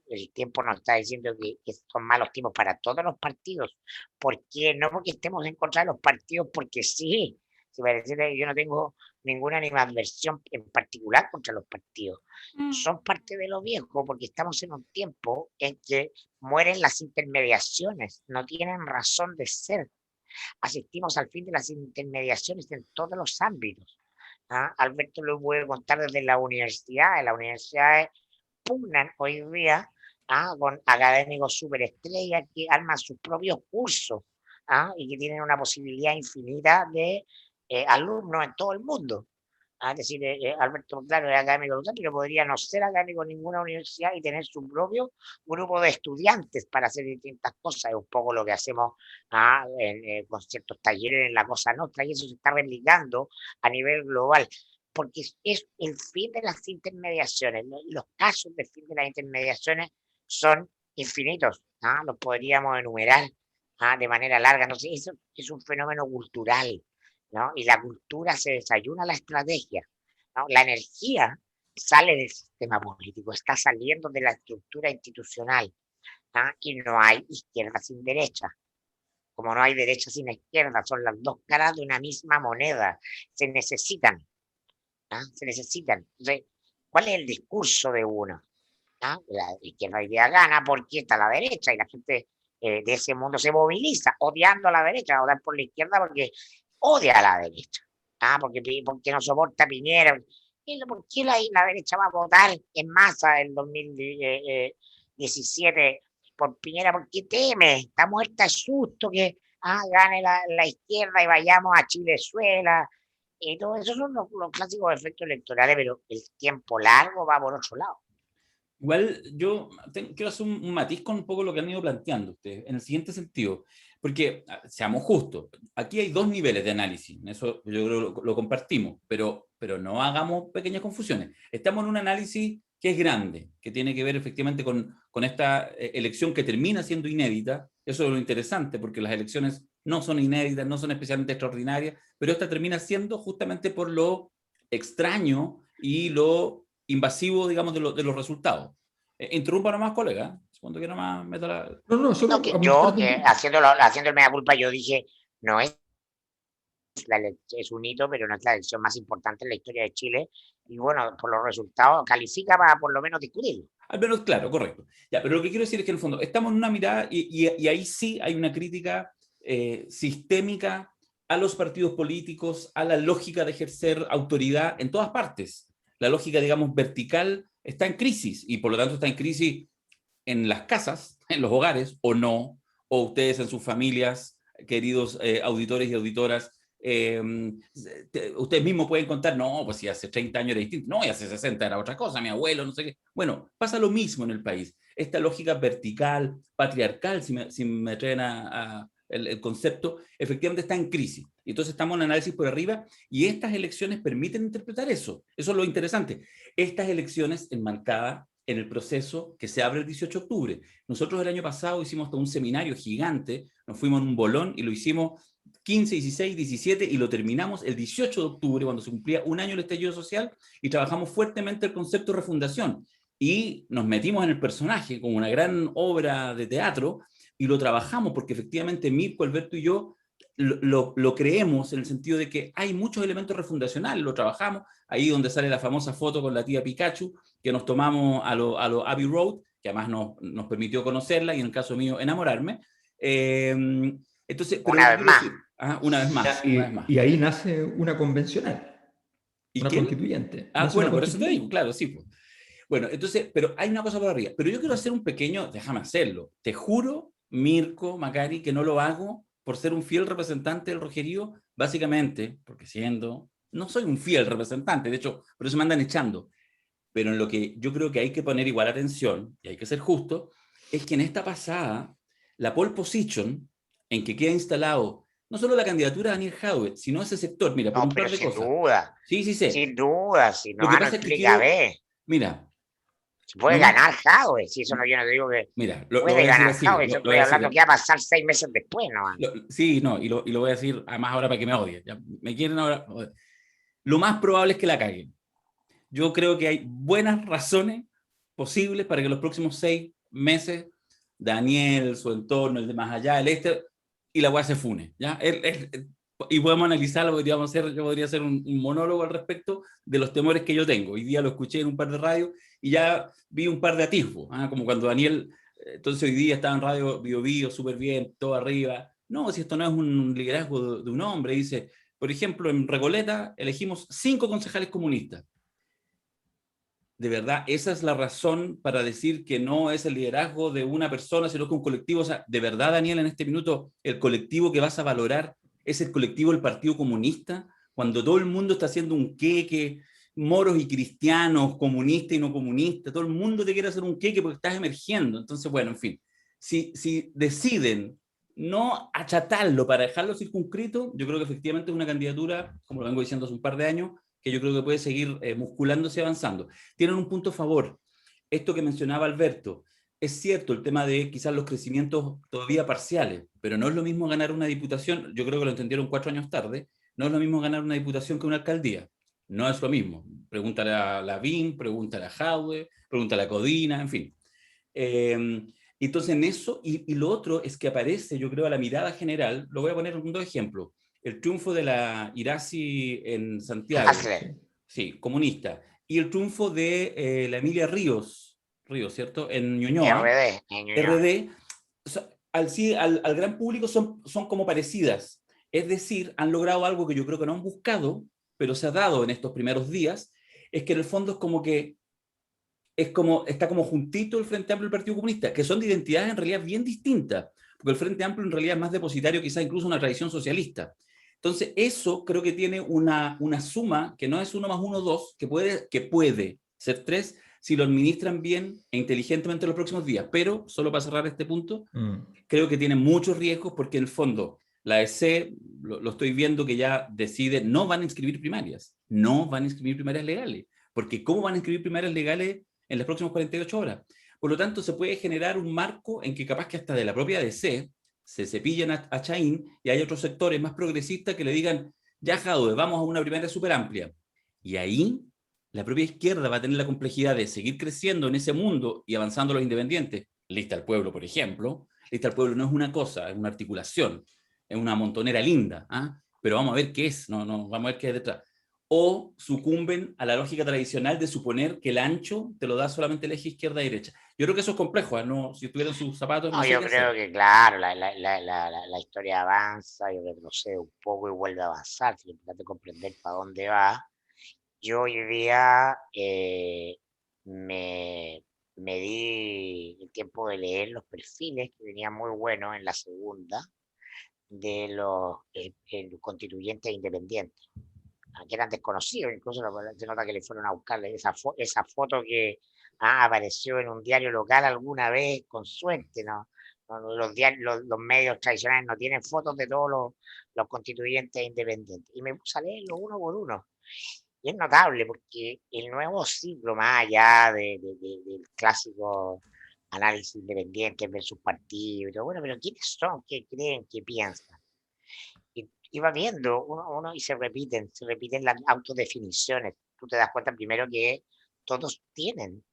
el tiempo nos está diciendo que son malos tiempos para todos los partidos. ¿Por qué? No porque estemos en contra de los partidos, porque sí. Si parece que yo no tengo ninguna animadversión en particular contra los partidos. Son parte de lo viejo porque estamos en un tiempo en que mueren las intermediaciones, no tienen razón de ser. Asistimos al fin de las intermediaciones en todos los ámbitos. Alberto lo puede contar desde la universidad. En las universidades pugnan hoy día con académicos superestrellas que arman sus propios cursos y que tienen una posibilidad infinita de alumnos en todo el mundo. Es decir, Alberto, claro, es académico de pero podría no ser académico en ninguna universidad y tener su propio grupo de estudiantes para hacer distintas cosas. Es un poco lo que hacemos con ciertos talleres en la Cosa Nostra y eso se está replicando a nivel global porque es el fin de las intermediaciones. Los casos del fin de las intermediaciones son infinitos, los podríamos enumerar de manera larga. No sé, eso es un fenómeno cultural, ¿no? Y la cultura se desayuna la estrategia, ¿no? La energía sale del sistema político, está saliendo de la estructura institucional, y no hay izquierda sin derecha. como no hay derecha sin izquierda, son las dos caras de una misma moneda, se necesitan, ¿ah? Se necesitan. Entonces, ¿cuál es el discurso de uno? ¿Ah? La izquierda hoy día gana porque está la derecha y la gente de ese mundo se moviliza odiando a la derecha, a votar por la izquierda porque odia a la derecha, ¿ah? Porque no soporta a Piñera. ¿Por qué la derecha va a votar en masa en 2017 por Piñera? Porque teme, está muerta de susto que gane la izquierda y vayamos a Chilezuela. Y todo eso son los clásicos efectos electorales, pero el tiempo largo va por otro lado. Igual yo quiero hacer un matiz con un poco lo que han ido planteando ustedes, en el siguiente sentido, porque seamos justos, aquí hay dos niveles de análisis, eso yo creo que lo compartimos, pero no hagamos pequeñas confusiones. Estamos en un análisis que es grande, que tiene que ver efectivamente con esta elección que termina siendo inédita. Eso es lo interesante, porque las elecciones no son inéditas, no son especialmente extraordinarias, pero esta termina siendo justamente por lo extraño y lo invasivo, digamos, de los resultados. Interrumpa nomás, colega, cuando quiera más meta la... No, solo No, que apuntar yo, que haciendo el mea culpa, yo dije, no es es un hito, pero no es la elección más importante en la historia de Chile. Y bueno, por los resultados califica para por lo menos discutirlo. Al menos, claro, correcto. Ya, pero lo que quiero decir es que en el fondo estamos en una mirada y ahí sí hay una crítica sistémica a los partidos políticos, a la lógica de ejercer autoridad en todas partes. La lógica, digamos, vertical está en crisis y por lo tanto está en crisis en las casas, en los hogares, o no, o ustedes en sus familias, queridos auditores y auditoras, ustedes mismos pueden contar, no, pues si hace 30 años era distinto, no, y hace 60 era otra cosa, mi abuelo, no sé qué. Bueno, pasa lo mismo en el país. Esta lógica vertical, patriarcal, si me traen el concepto, efectivamente está en crisis. Entonces estamos en análisis por arriba y estas elecciones permiten interpretar eso. Eso es lo interesante. Estas elecciones enmarcadas en el proceso que se abre el 18 de octubre. Nosotros el año pasado hicimos todo un seminario gigante, nos fuimos en un bolón y lo hicimos 15, 16, 17 y lo terminamos el 18 de octubre cuando se cumplía un año el estallido social y trabajamos fuertemente el concepto de refundación y nos metimos en el personaje como una gran obra de teatro y lo trabajamos porque efectivamente Mirko, Alberto y yo lo creemos en el sentido de que hay muchos elementos refundacionales, lo trabajamos, ahí donde sale la famosa foto con la tía Pikachu, que nos tomamos a lo Abbey Road, que además nos permitió conocerla y en el caso mío enamorarme. Entonces, pero Una vez más. decir, una vez más, y, una vez más. y ahí nace una convencional, ¿Y una quién? constituyente. Ah, Nace bueno, una por eso te digo, constituyente. claro, sí. Pues. Bueno, entonces, pero hay una cosa por arriba. Pero yo quiero hacer un pequeño, déjame hacerlo. Te juro, Mirko, Macari, que no lo hago por ser un fiel representante del Rogerío, básicamente, porque no soy un fiel representante, de hecho, por eso me andan echando. Pero en lo que yo creo que hay que poner igual atención, y hay que ser justo, es que en esta pasada, la pole position, en que queda instalado no solo la candidatura de Daniel Jadwe, sino ese sector, mira, por No, un pero par de sin cosas. duda, Sí, sí sé. sin duda, si Lo no, que no pasa es que explica, quiero, ve. mira, Se puede lo más, ganar Jadwe, si eso no, yo no te digo que mira, lo puede voy a decir ganar así, Jadwe, yo lo voy estoy a decir, hablando que va a pasar 6 meses después, ¿no? sí, no, y lo voy a decir además ahora para que me odien, ya, me quieren ahora, lo más probable es que la caguen. Yo creo que hay buenas razones posibles para que los próximos 6 meses Daniel, su entorno, el de más allá, y la weá se fune, ¿ya? Y podemos analizarlo, yo podría hacer un monólogo al respecto de los temores que yo tengo. Hoy día lo escuché en un par de radios y ya vi un par de atisbos, como cuando Daniel, entonces hoy día estaba en radio Bio Bio, súper bien, todo arriba. No, si esto no es un liderazgo de un hombre, dice, por ejemplo, en Recoleta elegimos 5 concejales comunistas. De verdad, esa es la razón para decir que no es el liderazgo de una persona, sino que un colectivo. O sea, de verdad, Daniel, en este minuto, el colectivo que vas a valorar es el colectivo del Partido Comunista, cuando todo el mundo está haciendo un queque, moros y cristianos, comunistas y no comunistas, todo el mundo te quiere hacer un queque porque estás emergiendo. Entonces, bueno, en fin, si deciden no achatarlo para dejarlo circunscrito, yo creo que efectivamente es una candidatura, como lo vengo diciendo hace un par de años, que yo creo que puede seguir musculándose y avanzando. Tienen un punto a favor. Esto que mencionaba Alberto, es cierto el tema de quizás los crecimientos todavía parciales, pero no es lo mismo ganar una diputación, yo creo que lo entendieron 4 años tarde, no es lo mismo ganar una diputación que una alcaldía. No es lo mismo. Pregúntale a Lavín, pregúntale a Jadwe, pregúntale a Codina, en fin. Entonces en eso, y lo otro es que aparece, yo creo, a la mirada general, lo voy a poner con dos ejemplos. El triunfo de la Irasi en Santiago, Hazle. sí, comunista, y el triunfo de la Emilia Ríos, ¿cierto? En Ñuñoa, RD, en Ñuñoa. RD, al gran público son como parecidas. Es decir, han logrado algo que yo creo que no han buscado, pero se ha dado en estos primeros días, es que en el fondo está como juntito el Frente Amplio y el Partido Comunista, que son de identidades en realidad bien distintas, porque el Frente Amplio en realidad es más depositario, quizás incluso una tradición socialista. Entonces, eso creo que tiene una suma que no es 1 más 1, 2, que puede ser 3 si lo administran bien e inteligentemente en los próximos días. Pero, solo para cerrar este punto, creo que tiene muchos riesgos porque en el fondo la EC, lo estoy viendo que ya decide, no van a inscribir primarias, no van a inscribir primarias legales, porque ¿cómo van a inscribir primarias legales en las próximas 48 horas? Por lo tanto, se puede generar un marco en que capaz que hasta de la propia DC se cepillan a Chaín y hay otros sectores más progresistas que le digan, ya Jadwe, vamos a una primaria súper amplia. Y ahí la propia izquierda va a tener la complejidad de seguir creciendo en ese mundo y avanzando los independientes. Lista al Pueblo, por ejemplo. Lista al Pueblo no es una cosa, es una articulación, es una montonera linda, ¿ah? Pero vamos a ver qué es, no, vamos a ver qué hay detrás. O sucumben a la lógica tradicional de suponer que el ancho te lo da solamente el eje izquierda-derecha. Yo creo que eso es complejo, ¿eh? No, si estuvieran sus zapatos, no No, sé yo qué creo hacer. que, claro, la historia avanza y retrocede un poco y vuelve a avanzar, si tratas de comprender para dónde va. Yo hoy día me, me di el tiempo de leer los perfiles que venían muy buenos en la segunda de los constituyentes independientes, que eran desconocidos, incluso se nota que le fueron a buscarle esa foto que apareció en un diario local alguna vez, con suerte, ¿no? Los medios tradicionales no tienen fotos de todos los constituyentes independientes. Y me puse a leerlo uno por uno. Y es notable porque el nuevo ciclo, más allá del clásico análisis independiente versus partido y todo, bueno, pero ¿quiénes son? ¿Qué creen? ¿Qué piensan? Y va viendo uno y se repiten las autodefiniciones. Tú te das cuenta primero que todos tienen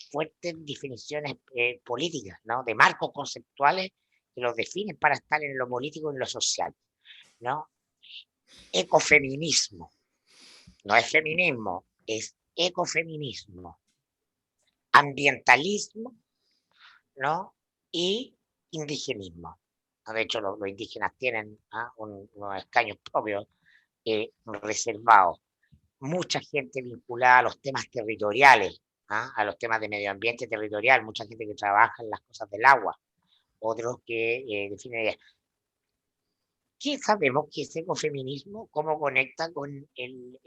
fuertes definiciones políticas, ¿no? De marcos conceptuales que los definen para estar en lo político y en lo social, ¿no? Ecofeminismo, no es feminismo, es ecofeminismo, ambientalismo, ¿no? Y indigenismo. De hecho, los indígenas tienen unos escaños propios reservados. Mucha gente vinculada a los temas territoriales, a los temas de medio ambiente territorial, mucha gente que trabaja en las cosas del agua, otros que definen. ¿Qué sabemos que es ecofeminismo? ¿Cómo conecta con el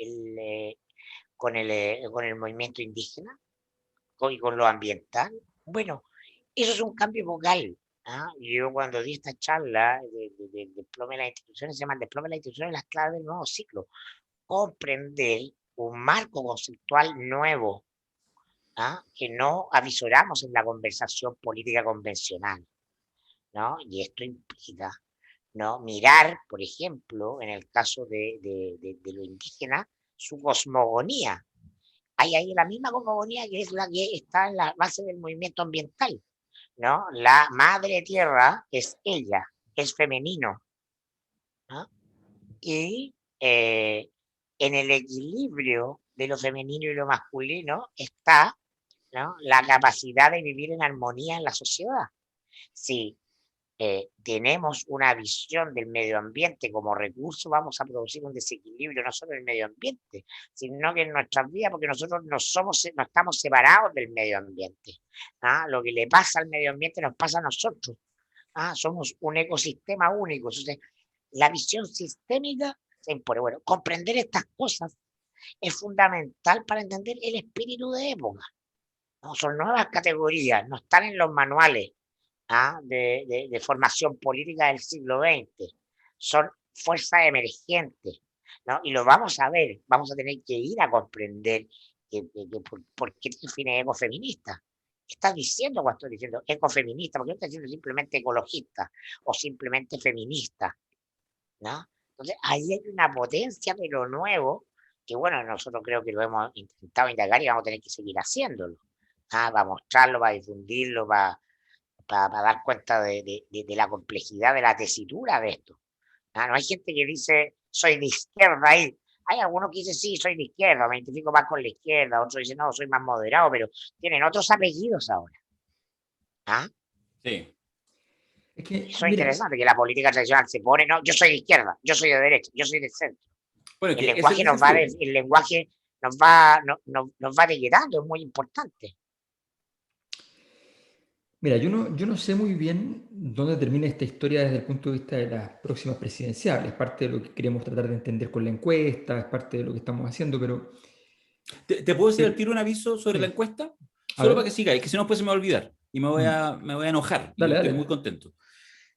movimiento indígena y con lo ambiental? Bueno, eso es un cambio vocal. Yo cuando di esta charla del desplome de las instituciones, se llama el desplome de las instituciones, las claves del nuevo ciclo. Comprender un marco conceptual nuevo que no avisoramos en la conversación política convencional, ¿no? Y esto implica, ¿no? Mirar, por ejemplo, en el caso de lo indígena, su cosmogonía. Hay ahí la misma cosmogonía que es la que está en la base del movimiento ambiental, ¿no? La madre tierra es ella, es femenino, ¿no? Y en el equilibrio de lo femenino y lo masculino está, ¿no? La capacidad de vivir en armonía en la sociedad. Si tenemos una visión del medio ambiente como recurso, vamos a producir un desequilibrio no solo en el medio ambiente, sino que en nuestras vidas, porque nosotros no estamos separados del medio ambiente. Lo que le pasa al medio ambiente nos pasa a nosotros. Somos un ecosistema único. Entonces, la visión sistémica se impone. Bueno, comprender estas cosas es fundamental para entender el espíritu de época. ¿No? Son nuevas categorías, no están en los manuales de formación política del siglo XX. Son fuerzas emergentes, ¿no? Y lo vamos a ver, vamos a tener que ir a comprender por qué te define ecofeminista. ¿Qué estás diciendo cuando estás diciendo ecofeminista? ¿Por qué no estás diciendo simplemente ecologista o simplemente feminista? ¿No? Entonces, ahí hay una potencia de lo nuevo que, bueno, nosotros creo que lo hemos intentado indagar y vamos a tener que seguir haciéndolo, para mostrarlo, para difundirlo, para dar cuenta de la complejidad de la tesitura de esto. No hay gente que dice, soy de izquierda. Hay algunos que dicen, sí, soy de izquierda, me identifico más con la izquierda. Otros dicen, no, soy más moderado, pero tienen otros apellidos ahora. ¿Ah? Sí. Es que, Eso es mira, interesante, que la política tradicional se pone, no, yo soy de izquierda, yo soy de derecha, yo soy de centro. Bueno, El que ese lenguaje dices nos va, tú. el lenguaje nos va etiquetando, es muy importante. mira, yo no sé muy bien dónde termina esta historia desde el punto de vista de las próximas presidenciales. Es parte de lo que queremos tratar de entender con la encuesta, es parte de lo que estamos haciendo, pero ¿Te puedo decir al pero- tiro un aviso sobre la sí. encuesta? A Solo para que ver, siga, es que si no, pues se me va a olvidar y mm, me voy a enojar y dale, estoy muy dale. contento.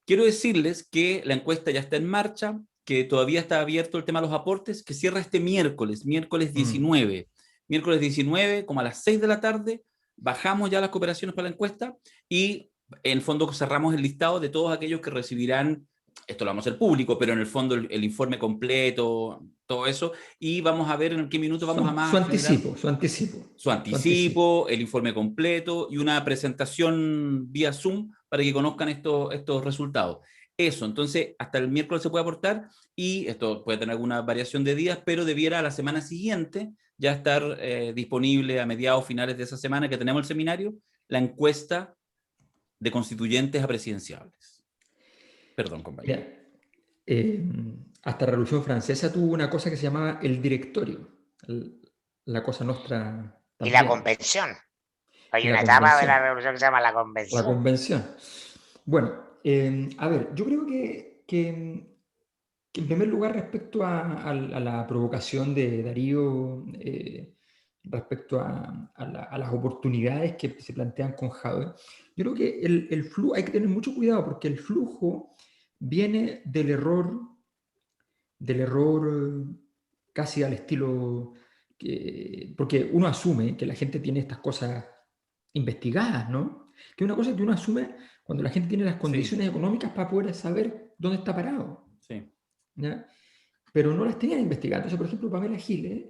Quiero decirles que la encuesta ya está en marcha, que todavía está abierto el tema de los aportes, que cierra este miércoles Mm. 19. Miércoles 19, como a las 6 de la tarde, bajamos ya las cooperaciones para la encuesta y en el fondo cerramos el listado de todos aquellos que recibirán, esto lo vamos a hacer público, pero en el fondo el informe completo, todo eso, y vamos a ver en qué minuto vamos a Su más generar anticipo, su anticipo, su su anticipo. anticipo, el informe completo y una presentación vía Zoom para que conozcan estos resultados. Eso, entonces, hasta el miércoles se puede aportar y esto puede tener alguna variación de días, pero debiera a la semana siguiente ya estar disponible a mediados finales de esa semana que tenemos el seminario, la encuesta de constituyentes a presidenciables. Perdón, compañero. Mira, eh, hasta la Revolución Francesa tuvo una cosa que se llamaba el directorio, la cosa nuestra Y la también, convención. Hay y la una etapa de convención. la revolución que se llama la La convención. convención. Bueno, a ver, yo creo que en primer lugar respecto a la provocación de Darío, respecto a las oportunidades que se plantean con Jadwe, yo creo que el flujo, hay que tener mucho cuidado porque el flujo viene del error casi al estilo, porque uno asume que la gente tiene estas cosas investigadas, ¿no? Que una cosa que uno asume cuando la gente tiene las Sí, condiciones económicas para poder saber dónde está parado, sí. ¿ya? Pero no las tenían investigadas. Entonces, por ejemplo, Pamela Giles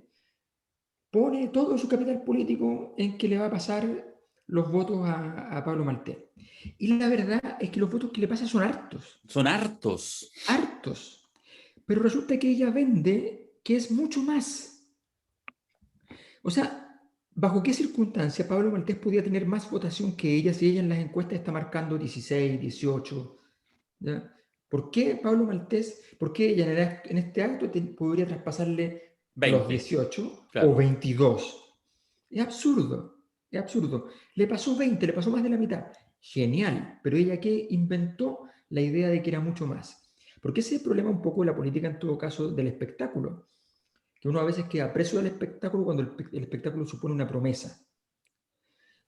pone todo su capital político en que le va a pasar los votos a Pablo Maltés. Y la verdad es que los votos que le pasan son hartos, Son hartos. hartos. Pero resulta que ella vende que es mucho más. O sea, ¿bajo qué circunstancia Pablo Maltés podía tener más votación que ella si ella en las encuestas está marcando 16, 18? ¿Ya? ¿Por qué Pablo Maltés, por qué ella en este acto podría traspasarle los 20, 18 o claro. 22? Es absurdo, es absurdo. Le pasó 20, le pasó más de la mitad. Genial, pero ella que inventó la idea de que era mucho más. Porque ese es el problema un poco de la política en todo caso del espectáculo, que uno a veces queda preso del espectáculo cuando el espectáculo supone una promesa.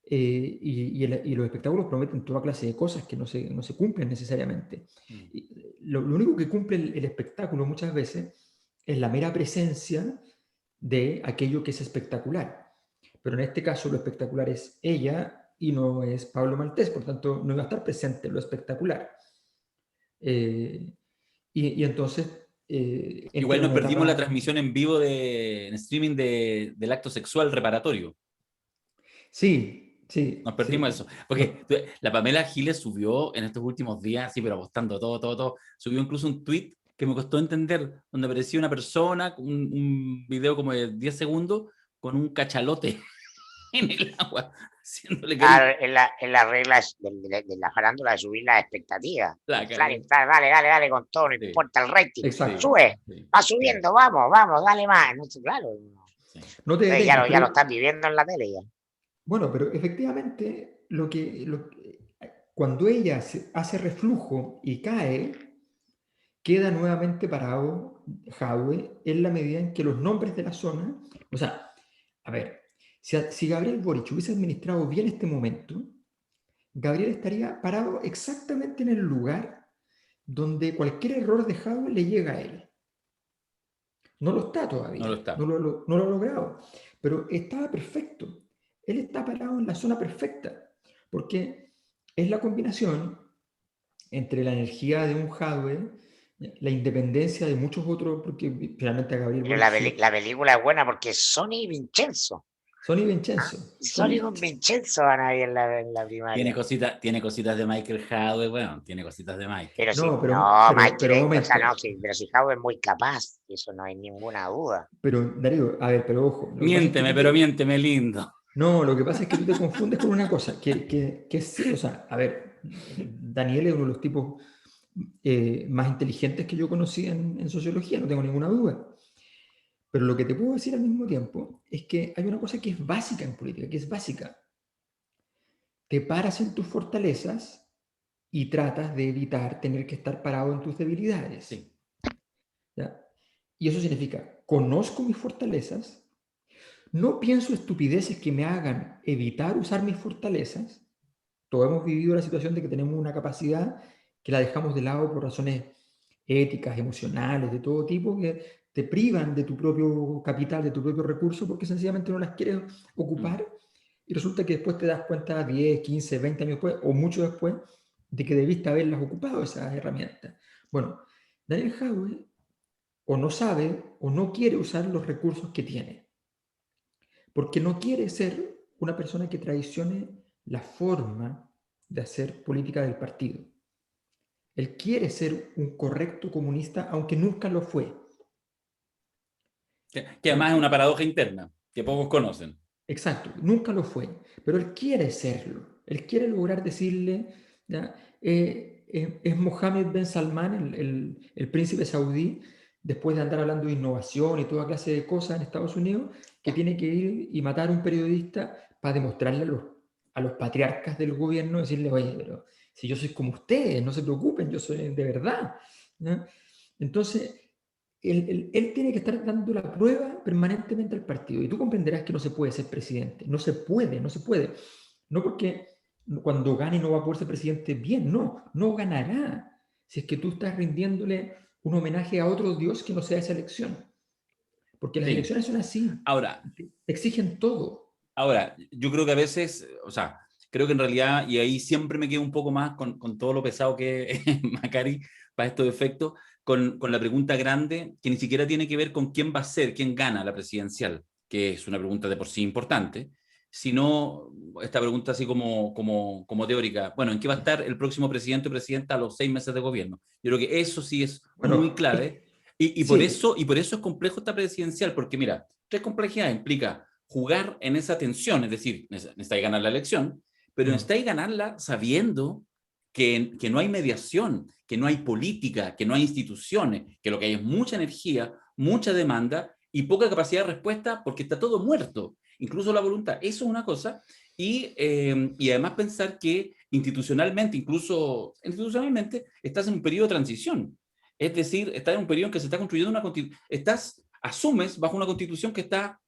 Y los espectáculos prometen toda clase de cosas que no se cumplen necesariamente. Mm. Lo único que cumple el espectáculo muchas veces es la mera presencia de aquello que es espectacular. Pero en este caso lo espectacular es ella y no es Pablo Maltés, por tanto no iba a estar presente lo espectacular. Y entonces entra Igual en nos una perdimos la etapa... transmisión en vivo en streaming del acto sexual reparatorio. Sí, Nos sí, perdimos sí. eso. Porque No, la Pamela Giles subió en estos últimos días, sí, pero apostando todo. Subió incluso un tweet que me costó entender, donde aparecía una persona, un video como de 10 segundos, con un cachalote en el agua, haciéndole cariño. Claro, en las reglas de la farándula de subir las expectativas. La Inflar, cagó. inflar, dale con todo, no Sí, importa el rating. exacto. sí, Sube, sí, va sí, subiendo, vamos, dale más. No sé, claro, sí. No te detengas, ya lo pero están viviendo en la tele ya. bueno, pero efectivamente cuando ella hace reflujo y cae, queda nuevamente parado Jadwe en la medida en que los nombres de la zona, o sea, a ver, si Gabriel Boric hubiese administrado bien este momento, Gabriel estaría parado exactamente en el lugar donde cualquier error de Jadwe le llega a él. No lo está No lo todavía, no está. lo ha logrado, pero estaba perfecto. Él está parado en la zona perfecta, porque es la combinación entre la energía de un Jadwe, la independencia de muchos otros, porque finalmente a Gabriel Pero Boric la película es buena porque es Sony y Vincenzo. Sonny Vincenzo. Sony con Vincenzo van ahí en la primaria. Tiene cositas de Michael Howe, bueno, tiene cositas de Michael. Pero sí, No, no, pero un Michael, o sea, momento. no, sí, pero si Howe es muy capaz, eso no hay ninguna duda. Pero, Darío, a ver, pero ojo. Lo que pasa es que Miénteme, pero miénteme lindo. No, lo que pasa es que tú te confundes con una cosa, que sí, o sea, a ver, Daniel es uno de los tipos más inteligentes que yo conocí en sociología, no tengo ninguna duda. Pero lo que te puedo decir al mismo tiempo es que hay una cosa que es básica en política, que es básica. Te paras en tus fortalezas y tratas de evitar tener que estar parado en tus debilidades. Sí. ¿Ya? Y eso significa, conozco mis fortalezas, no pienso estupideces que me hagan evitar usar mis fortalezas. Todos hemos vivido la situación de que tenemos una capacidad que la dejamos de lado por razones éticas, emocionales, de todo tipo, que te privan de tu propio capital, de tu propio recurso, porque sencillamente no las quieres ocupar. Y resulta que después te das cuenta 10, 15, 20 años después, o mucho después, de que debiste haberlas ocupado esas herramientas. Bueno, Daniel Howe o no sabe o no quiere usar los recursos que tiene, porque no quiere ser una persona que traicione la forma de hacer política del partido. Él quiere ser un correcto comunista, aunque nunca lo fue. Que además es una paradoja interna, que pocos conocen. Exacto, nunca lo fue, pero él quiere serlo. Él quiere lograr decirle, ¿ya? Es Mohammed Ben Salman, el príncipe saudí, después de andar hablando de innovación y toda clase de cosas en Estados Unidos, que tiene que ir y matar a un periodista para demostrarle a los patriarcas del gobierno, decirle, oye, pero si yo soy como ustedes, no se preocupen, yo soy de verdad. ¿Ya? Entonces, él tiene que estar dando la prueba permanentemente al partido. Y tú comprenderás que no se puede ser presidente. No se puede, no se puede. No porque cuando gane no va a poder ser presidente bien, no ganará. Si es que tú estás rindiéndole un homenaje a otro Dios que no sea esa elección. Porque las Sí. elecciones son así. Ahora, exigen todo. Ahora, yo creo que a veces, o sea, creo que en realidad, y ahí siempre me quedo un poco más con todo lo pesado que es Macari para estos efectos, con la pregunta grande, que ni siquiera tiene que ver con quién va a ser, quién gana la presidencial, que es una pregunta de por sí importante, sino esta pregunta así como teórica. Bueno, ¿en qué va a estar el próximo presidente o presidenta a los 6 meses de gobierno? Yo creo que eso sí es Bueno, muy clave. Y sí. por eso es complejo esta presidencial, porque mira, tres complejidades implica jugar en esa tensión, es decir, necesitáis ganar la elección, pero necesitáis ganarla sabiendo que no hay mediación, que no hay política, que no hay instituciones, que lo que hay es mucha energía, mucha demanda y poca capacidad de respuesta porque está todo muerto, incluso la voluntad. Eso es una cosa. Y además pensar que institucionalmente, incluso institucionalmente, estás en un periodo de transición. Es decir, estás en un periodo en que se está construyendo una constitución, asumes bajo una constitución que está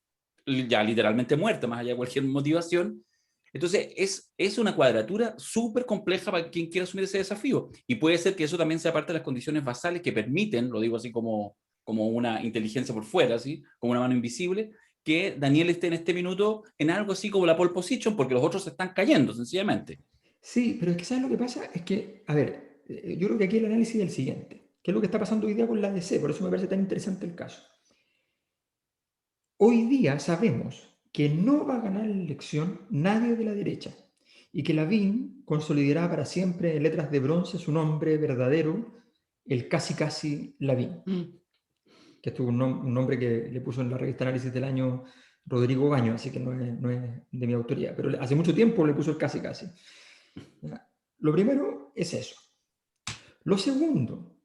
ya literalmente muerta, más allá de cualquier motivación. Entonces, es una cuadratura súper compleja para quien quiera asumir ese desafío. Y puede ser que eso también sea parte de las condiciones basales que permiten, lo digo así como una inteligencia por fuera, ¿sí? Como una mano invisible, que Daniel esté en este minuto en algo así como la pole position, porque los otros se están cayendo, sencillamente. Sí, pero es que ¿sabes lo que pasa? Es que, a ver, yo creo que aquí el análisis es el siguiente. ¿Qué es lo que está pasando hoy día con la ADC? Por eso me parece tan interesante el caso. Hoy día sabemos que no va a ganar la elección nadie de la derecha y que Lavín consolidará para siempre en letras de bronce su nombre verdadero, el casi casi Lavín, que esto es un nombre que le puso en la revista Análisis del Año Rodrigo Baño, así que no es de mi autoría, pero hace mucho tiempo le puso el casi casi. Lo primero es eso. Lo segundo,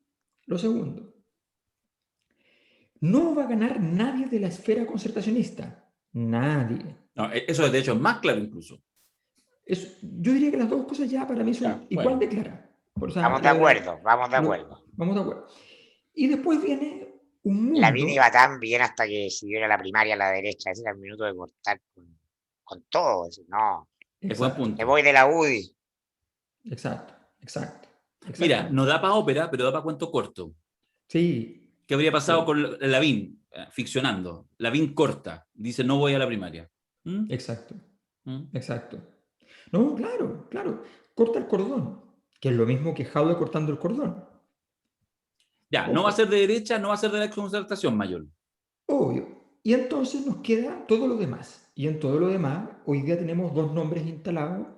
no va a ganar nadie de la esfera concertacionista. Nadie. No, eso de hecho es más claro incluso. Yo diría que las dos cosas ya para mí son igual de claras. Vamos de acuerdo, vamos de acuerdo. Vamos de acuerdo. Y después viene un mundo... Lavín iba tan bien hasta que decidió ir a la primaria a la derecha. Ese era el minuto de cortar con todo. Decir, no, Es buen punto. me voy de la UDI. Exacto. Mira, no da para ópera, pero da para cuento corto. Sí. ¿Qué habría pasado con Lavín, ficcionando? Lavín corta, dice no voy a la primaria. ¿Mm? Exacto. No, claro. Corta el cordón, que es lo mismo que Jaude cortando el cordón. Ya, no va a ser de derecha, no va a ser de la concertación mayor. Obvio. Y entonces nos queda todo lo demás. y en todo lo demás, hoy día tenemos 2 nombres instalados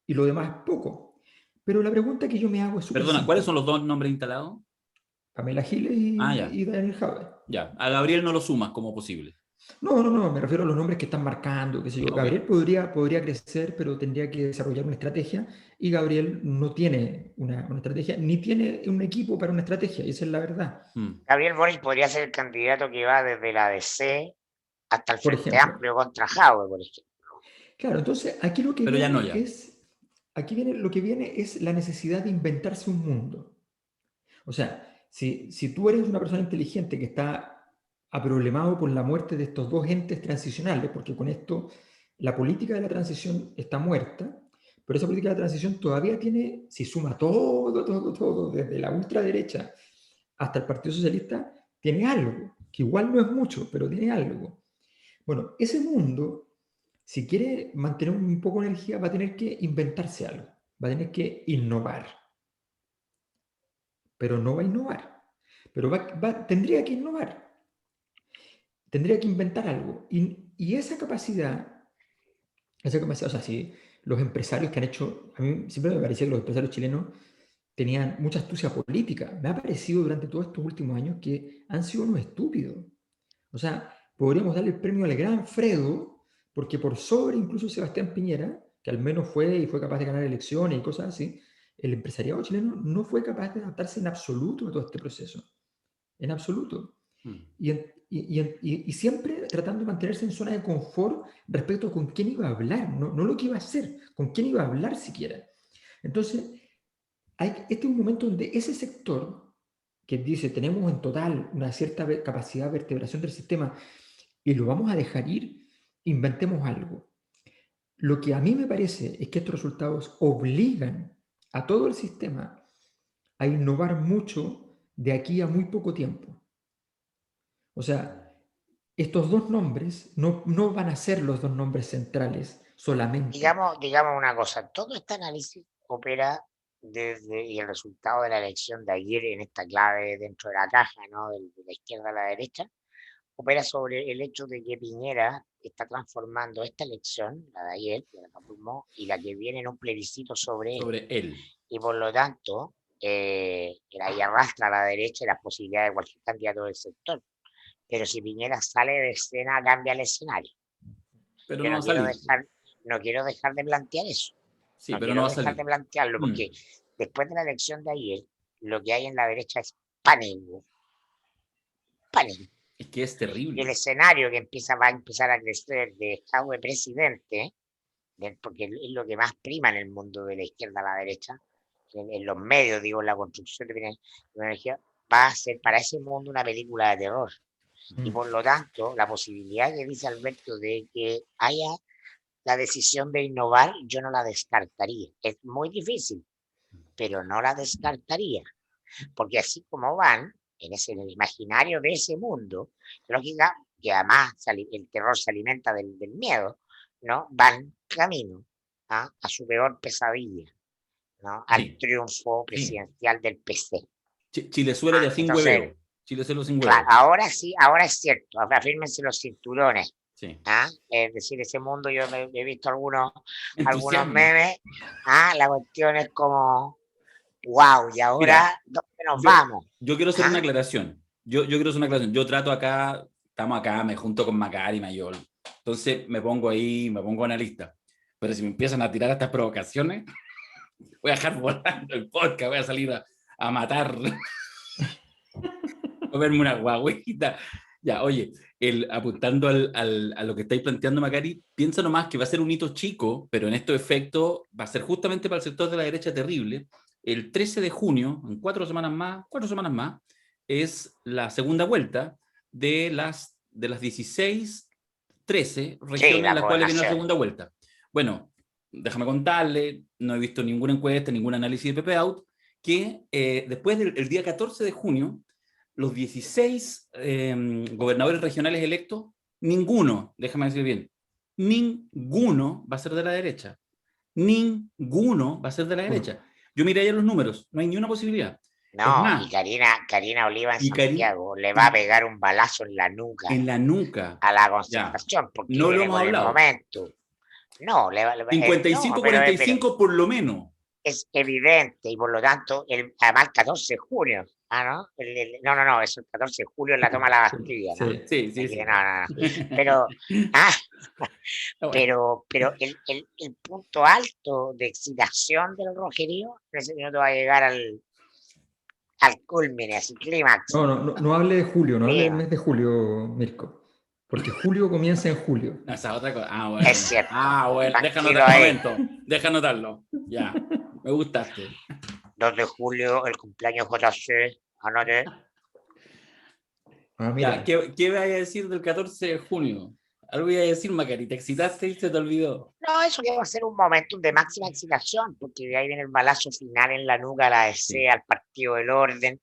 y lo demás es poco. Pero la pregunta que yo me hago es súper Perdona, ¿cuáles son simple. los 2 nombres instalados? Pamela Giles Ah, ya, y Daniel Jadwe. ya. A Gabriel no lo sumas como posible. No, me refiero a los nombres que están marcando, qué sé yo. Ok. Gabriel podría crecer, pero tendría que desarrollar una estrategia y Gabriel no tiene una estrategia, ni tiene un equipo para una estrategia, y esa es la verdad. Gabriel Boric podría ser el candidato que va desde la DC hasta el Por Frente ejemplo. Amplio contra Jadwe, por ejemplo. Claro, entonces aquí lo que Pero ya no, ya. lo que viene es la necesidad de inventarse un mundo. O sea, si tú eres una persona inteligente que está aproblemado por la muerte de estos 2 entes transicionales, porque con esto la política de la transición está muerta, pero esa política de la transición todavía tiene, si suma todo, desde la ultraderecha hasta el Partido Socialista, tiene algo, que igual no es mucho, pero tiene algo. Bueno, ese mundo, si quiere mantener un poco de energía, va a tener que inventarse algo, va a tener que innovar, pero no va a innovar, pero tendría que innovar, tendría que inventar algo. Y o sea, si los empresarios que han hecho, a mí siempre me parecía que los empresarios chilenos tenían mucha astucia política. Me ha parecido durante todos estos últimos años que han sido unos estúpidos. O sea, podríamos darle el premio al gran Fredo, porque por sobre incluso Sebastián Piñera, que al menos fue capaz de ganar elecciones y cosas así, el empresariado chileno no fue capaz de adaptarse en absoluto a todo este proceso. En absoluto. Y siempre tratando de mantenerse en zona de confort respecto a con quién iba a hablar, no lo que iba a hacer, con quién iba a hablar siquiera. Entonces, este es un momento donde ese sector que dice tenemos en total una cierta capacidad de vertebración del sistema y lo vamos a dejar ir, inventemos algo. Lo que a mí me parece es que estos resultados obligan a todo el sistema a innovar mucho de aquí a muy poco tiempo. O sea, estos 2 nombres no van a ser los 2 nombres centrales solamente. Digamos una cosa, todo este análisis opera desde y el resultado de la elección de ayer en esta clave dentro de la caja, ¿no? De la izquierda a la derecha, opera sobre el hecho de que Piñera está transformando esta elección, la de ayer, que la pulmó, y la que viene en un plebiscito sobre él. Sobre él. Y por lo tanto, ahí arrastra a la derecha las posibilidades de cualquier candidato del sector. Pero si Piñera sale de escena, cambia el escenario. Pero Yo no va a salir. no quiero dejar de plantear eso. Sí, No pero no quiero va a dejar de salir. plantearlo porque después de la elección de ayer, lo que hay en la derecha es pánico. Pánico. Es que es Y el terrible. escenario que va a empezar a crecer de Jadwe presidente, porque es lo que más prima en el mundo de la izquierda a la derecha, en los medios, digo, la construcción de energía, va a ser para ese mundo una película de terror. Y por lo tanto, la posibilidad que dice Alberto de que haya la decisión de innovar, yo no la descartaría. Es muy difícil, pero no la descartaría. Porque así como van, en el imaginario de ese mundo, lógica, que además el terror se alimenta del miedo, ¿no? Van camino a su peor pesadilla, ¿no? Al triunfo presidencial del PC. Chilezuela ya sin Entonces, hueveo. Chilezuela sin claro, hueveo. ahora sí, ahora es cierto, afírmense los cinturones. Sí. Es decir, ese mundo yo he visto algunos Entusiasmo. memes, la cuestión es como, wow, y ahora, Mira, ¿dónde nos vamos? Yo quiero hacer una aclaración. Yo quiero hacer una aclaración. Yo trato acá, estamos acá, me junto con Macari, Mayol. Entonces me pongo ahí, me pongo analista. Pero si me empiezan a tirar estas provocaciones, voy a dejar volando el podcast, voy a salir a matar. A verme una guagüita. Ya, oye, apuntando a lo que estáis planteando, Macari, piensa nomás que va a ser un hito chico, pero en estos efectos va a ser justamente para el sector de la derecha terrible. El 13 de junio, en 4 semanas más, es la segunda vuelta de las 16, 13 regiones en las cuales viene la segunda vuelta. Bueno, déjame contarle, no he visto ninguna encuesta, ningún análisis de PP Out, que después del día 14 de junio, los 16 gobernadores regionales electos, ninguno, déjame decir bien, ninguno va a ser de la derecha. Ninguno va a ser de la derecha. Yo miré ayer los números, no hay ni una posibilidad. No, más, y Karina Oliva en y Cari- Santiago le va a pegar un balazo en la nuca en la nuca, a la ya, concertación, porque no lo viene hemos con el hablado. momento. No, no, pero 55-45 por lo menos. es evidente y por lo tanto, además el 14 de junio, ¿no? No, eso el 14 de julio es la toma de la Bastilla, ¿no? Sí, Sí, sí, Aquí, sí. no. sí. Pero, ah, Bueno. pero el punto alto de excitación del rojerío en ese minuto va a llegar al culmine, así clímax. No hable de julio, no hable del Clima. mes de julio, Mirko. Porque julio comienza en julio. No, esa es otra cosa. Es cierto. Deja Tranquilo anotar, un ahí. momento, deja anotarlo. Ya, me gustaste. 2 de julio, el cumpleaños JC. Anote. Ah, Ya, mira. ¿qué vas a decir del 14 de junio? Algo iba a decir, Macari, te excitaste y se te olvidó. No, eso que va a ser un momentum de máxima excitación, porque de ahí viene el balazo final en la nuca a la DC, Sí. al Partido del Orden.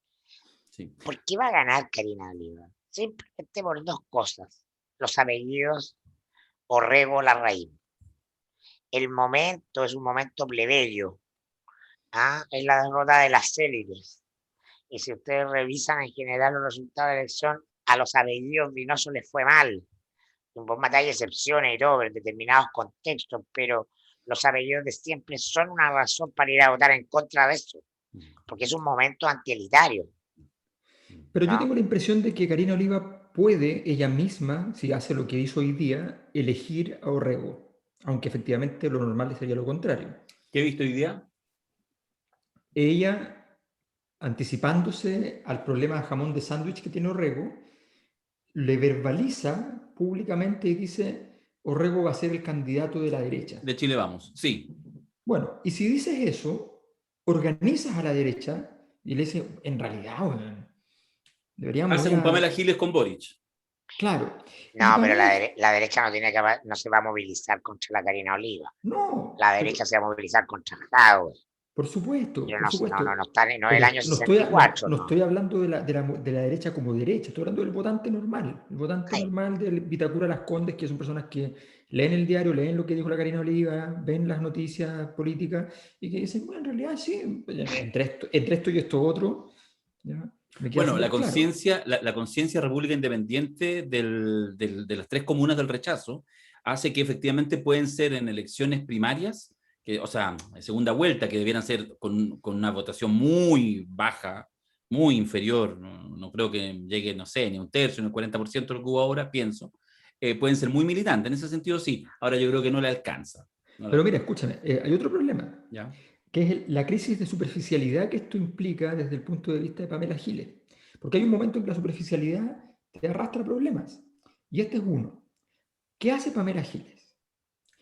Sí. ¿Por qué va a ganar Karina Oliva? Simplemente por dos cosas. Los apellidos Orrego Larraín. El momento es un momento plebeyo. Es la derrota de las élites. Y si ustedes revisan en general los resultados de la elección, a los apellidos vinosos les fue mal. Vos matáis excepciones y todo en determinados contextos, pero los apellidos de siempre son una razón para ir a votar en contra de eso, porque es un momento antielitario. Pero yo ¿No? tengo la impresión de que Karina Oliva puede ella misma, si hace lo que hizo hoy día, elegir a Orrego, aunque efectivamente lo normal sería lo contrario. ¿Qué he visto hoy día? Ella, anticipándose al problema de jamón de sándwich que tiene Orrego, le verbaliza públicamente y dice, Orrego va a ser el candidato de la derecha. De Chile vamos, sí. Bueno, y si dices eso, organizas a la derecha y le dices, en realidad, bueno, deberíamos Hace ir un Pamela a... Giles con Boric. Claro. Y No, pero Pamela, la derecha no se va a movilizar contra la Karina Oliva. no, La derecha se va a movilizar contra Jadwe. por supuesto, Pero por supuesto. no está, no es el Pero año 64, no no. estoy hablando de la derecha como derecha, estoy hablando del votante normal. El votante Ay, normal de Vitacura Las Condes, que son personas que leen el diario, leen lo que dijo la Karina Oliva, ven las noticias políticas y que dicen, bueno, en realidad sí, entre esto y esto otro, ¿ya? Me queda Bueno, súper claro. la conciencia república independiente de las tres comunas del rechazo hace que efectivamente pueden ser en elecciones primarias, o sea, en segunda vuelta, que debieran ser con una votación muy baja, muy inferior, no creo que llegue, no sé, ni un tercio, ni un 40% de lo que hubo ahora, pienso, pueden ser muy militantes, en ese sentido sí, ahora yo creo que no le alcanza. Pero mira, escúchame, hay otro problema, ¿Ya? que es la crisis de superficialidad que esto implica desde el punto de vista de Pamela Giles. Porque hay un momento en que la superficialidad te arrastra problemas. Y este es uno. ¿Qué hace Pamela Giles?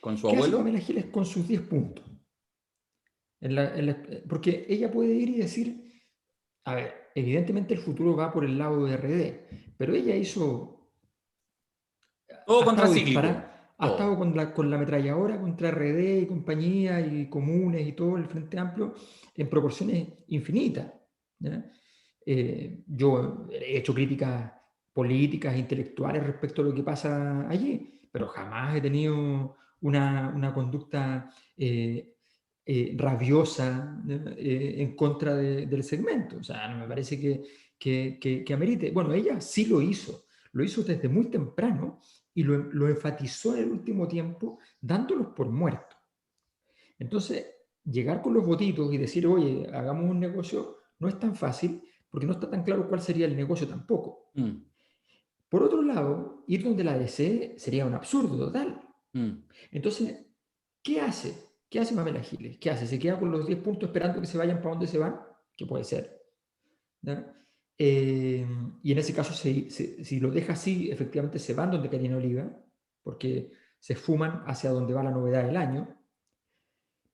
¿Con su ¿Qué hace abuelo? Pamela Giles con sus 10 puntos? Porque ella puede ir y decir, a ver, evidentemente el futuro va por el lado de RD, pero ella Todo ha estado contracíclico, disparando, ha estado todo. con la ametralladora contra RD y compañía y comunes y todo el Frente Amplio en proporciones infinitas. ¿Ya? Yo he hecho críticas políticas, intelectuales respecto a lo que pasa allí, pero jamás he tenido una conducta rabiosa en contra del segmento. O sea, no me parece que amerite. Bueno, ella sí lo hizo desde muy temprano y lo enfatizó en el último tiempo dándolos por muertos. Entonces, llegar con los votitos y decir, oye, hagamos un negocio, no es tan fácil porque no está tan claro cuál sería el negocio tampoco. Mm, Por otro lado, ir donde la DC sería un absurdo total. mm. Entonces, ¿qué hace? ¿Qué hace Pamela Giles? ¿Qué hace? ¿Se queda con los 10 puntos esperando que se vayan para donde se van? Que puede ser. ¿Ya? Y en ese caso, si lo deja así, efectivamente se van donde Karina Oliva, porque se fuman hacia donde va la novedad del año.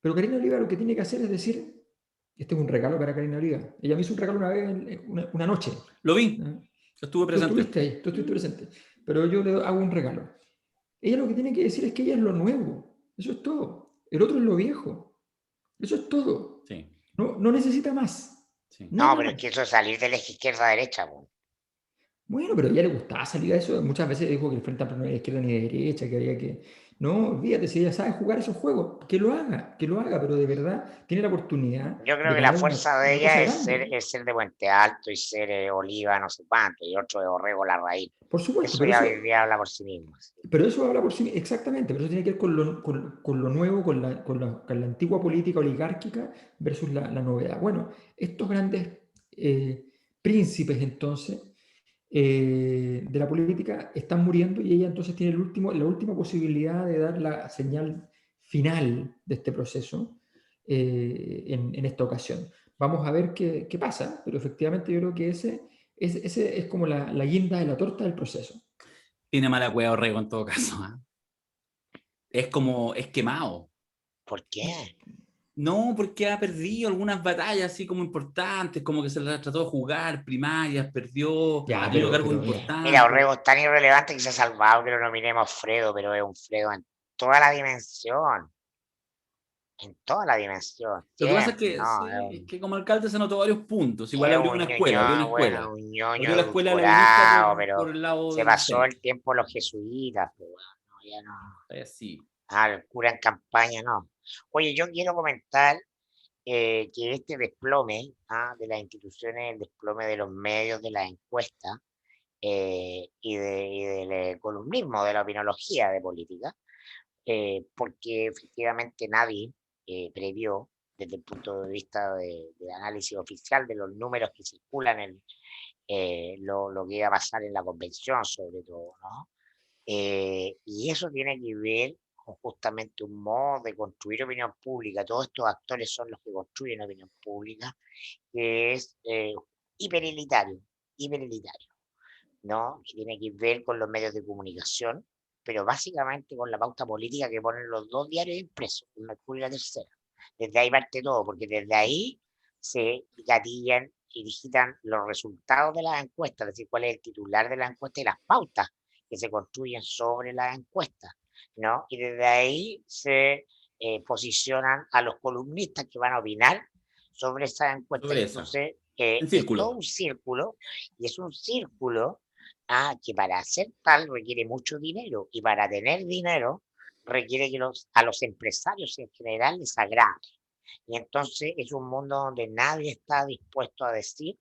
Pero Karina Oliva lo que tiene que hacer es decir, este es un regalo para Karina Oliva. Ella me hizo un regalo una vez, una noche. Lo vi, ¿No? estuve Tú presente. estuviste ahí, tú estuviste presente. Pero yo le hago un regalo. Ella lo que tiene que decir es que ella es lo nuevo. Eso es todo. El otro es lo viejo. Eso es todo. Sí, No necesita más. sí. no, Nada pero es más. que eso es salir del eje izquierda a derecha, po. Bueno, pero a ella le gustaba salir a eso. Muchas veces dijo que el Frente Amplio no era de izquierda ni de derecha, que había que... No, olvídate, si ella sabe jugar esos juegos, que lo haga, pero de verdad tiene la oportunidad Yo creo de que la ganar fuerza de una cosa ella grande. es ser de Puente Alto y ser Oliva, no sé cuánto, y otro de Orrego La Raíz. Por supuesto, Eso pero ya eso, hoy día habla por sí mismo. Sí. pero eso habla por sí, exactamente, pero eso tiene que ver con lo nuevo, con la antigua política oligárquica versus la novedad. Bueno, estos grandes eh, príncipes entonces de la política están muriendo y ella entonces tiene la última posibilidad de dar la señal final de este proceso en esta ocasión. Vamos a ver qué pasa, pero efectivamente yo creo que ese es como la guinda de la torta del proceso. Tiene mala cueva Orrego en todo caso. Es quemado. ¿Por qué? No, porque ha perdido algunas batallas así como importantes, como que se las trató de jugar, primarias, perdió, Ya, ha tenido cargos mira, Mira, importantes. Orrego es tan irrelevante que se ha salvado que lo nominemos Fredo, pero es un Fredo en toda la dimensión. En toda la dimensión. Lo que pasa es Siempre, que, ¿no? sí, es que como alcalde se anotó varios puntos. Igual Es un abrió una ñoño, escuela. bueno, un ñoño Abrió la escuela lavinista edulcorado, por pero el lado se del pasó centro. el tiempo los jesuitas, pues, bueno, no, ya no. Sí. El cura en campaña, no. Oye, yo quiero comentar que este desplome de las instituciones, el desplome de los medios, de las encuestas y del columnismo, de la opinología de política, porque efectivamente nadie previó desde el punto de vista de análisis oficial de los números que circulan en lo que iba a pasar en la convención, sobre todo, ¿no? Y eso tiene que ver con justamente un modo de construir opinión pública. Todos estos actores son los que construyen opinión pública, que es hiperelitario, hiperelitario, ¿no? Que tiene que ver con los medios de comunicación, pero básicamente con la pauta política que ponen los dos diarios impresos, el Mercurio y la Tercera. Desde ahí parte todo, porque desde ahí se gatillan y digitan los resultados de las encuestas, es decir, cuál es el titular de la encuesta y las pautas que se construyen sobre las encuestas, ¿no? Y desde ahí se posicionan a los columnistas que van a opinar sobre esas encuestas. Sobre Y eso. entonces En es todo círculo. un círculo, y es un círculo que para hacer tal requiere mucho dinero, y para tener dinero requiere que a los empresarios en general les agrade. Y entonces es un mundo donde nadie está dispuesto a decir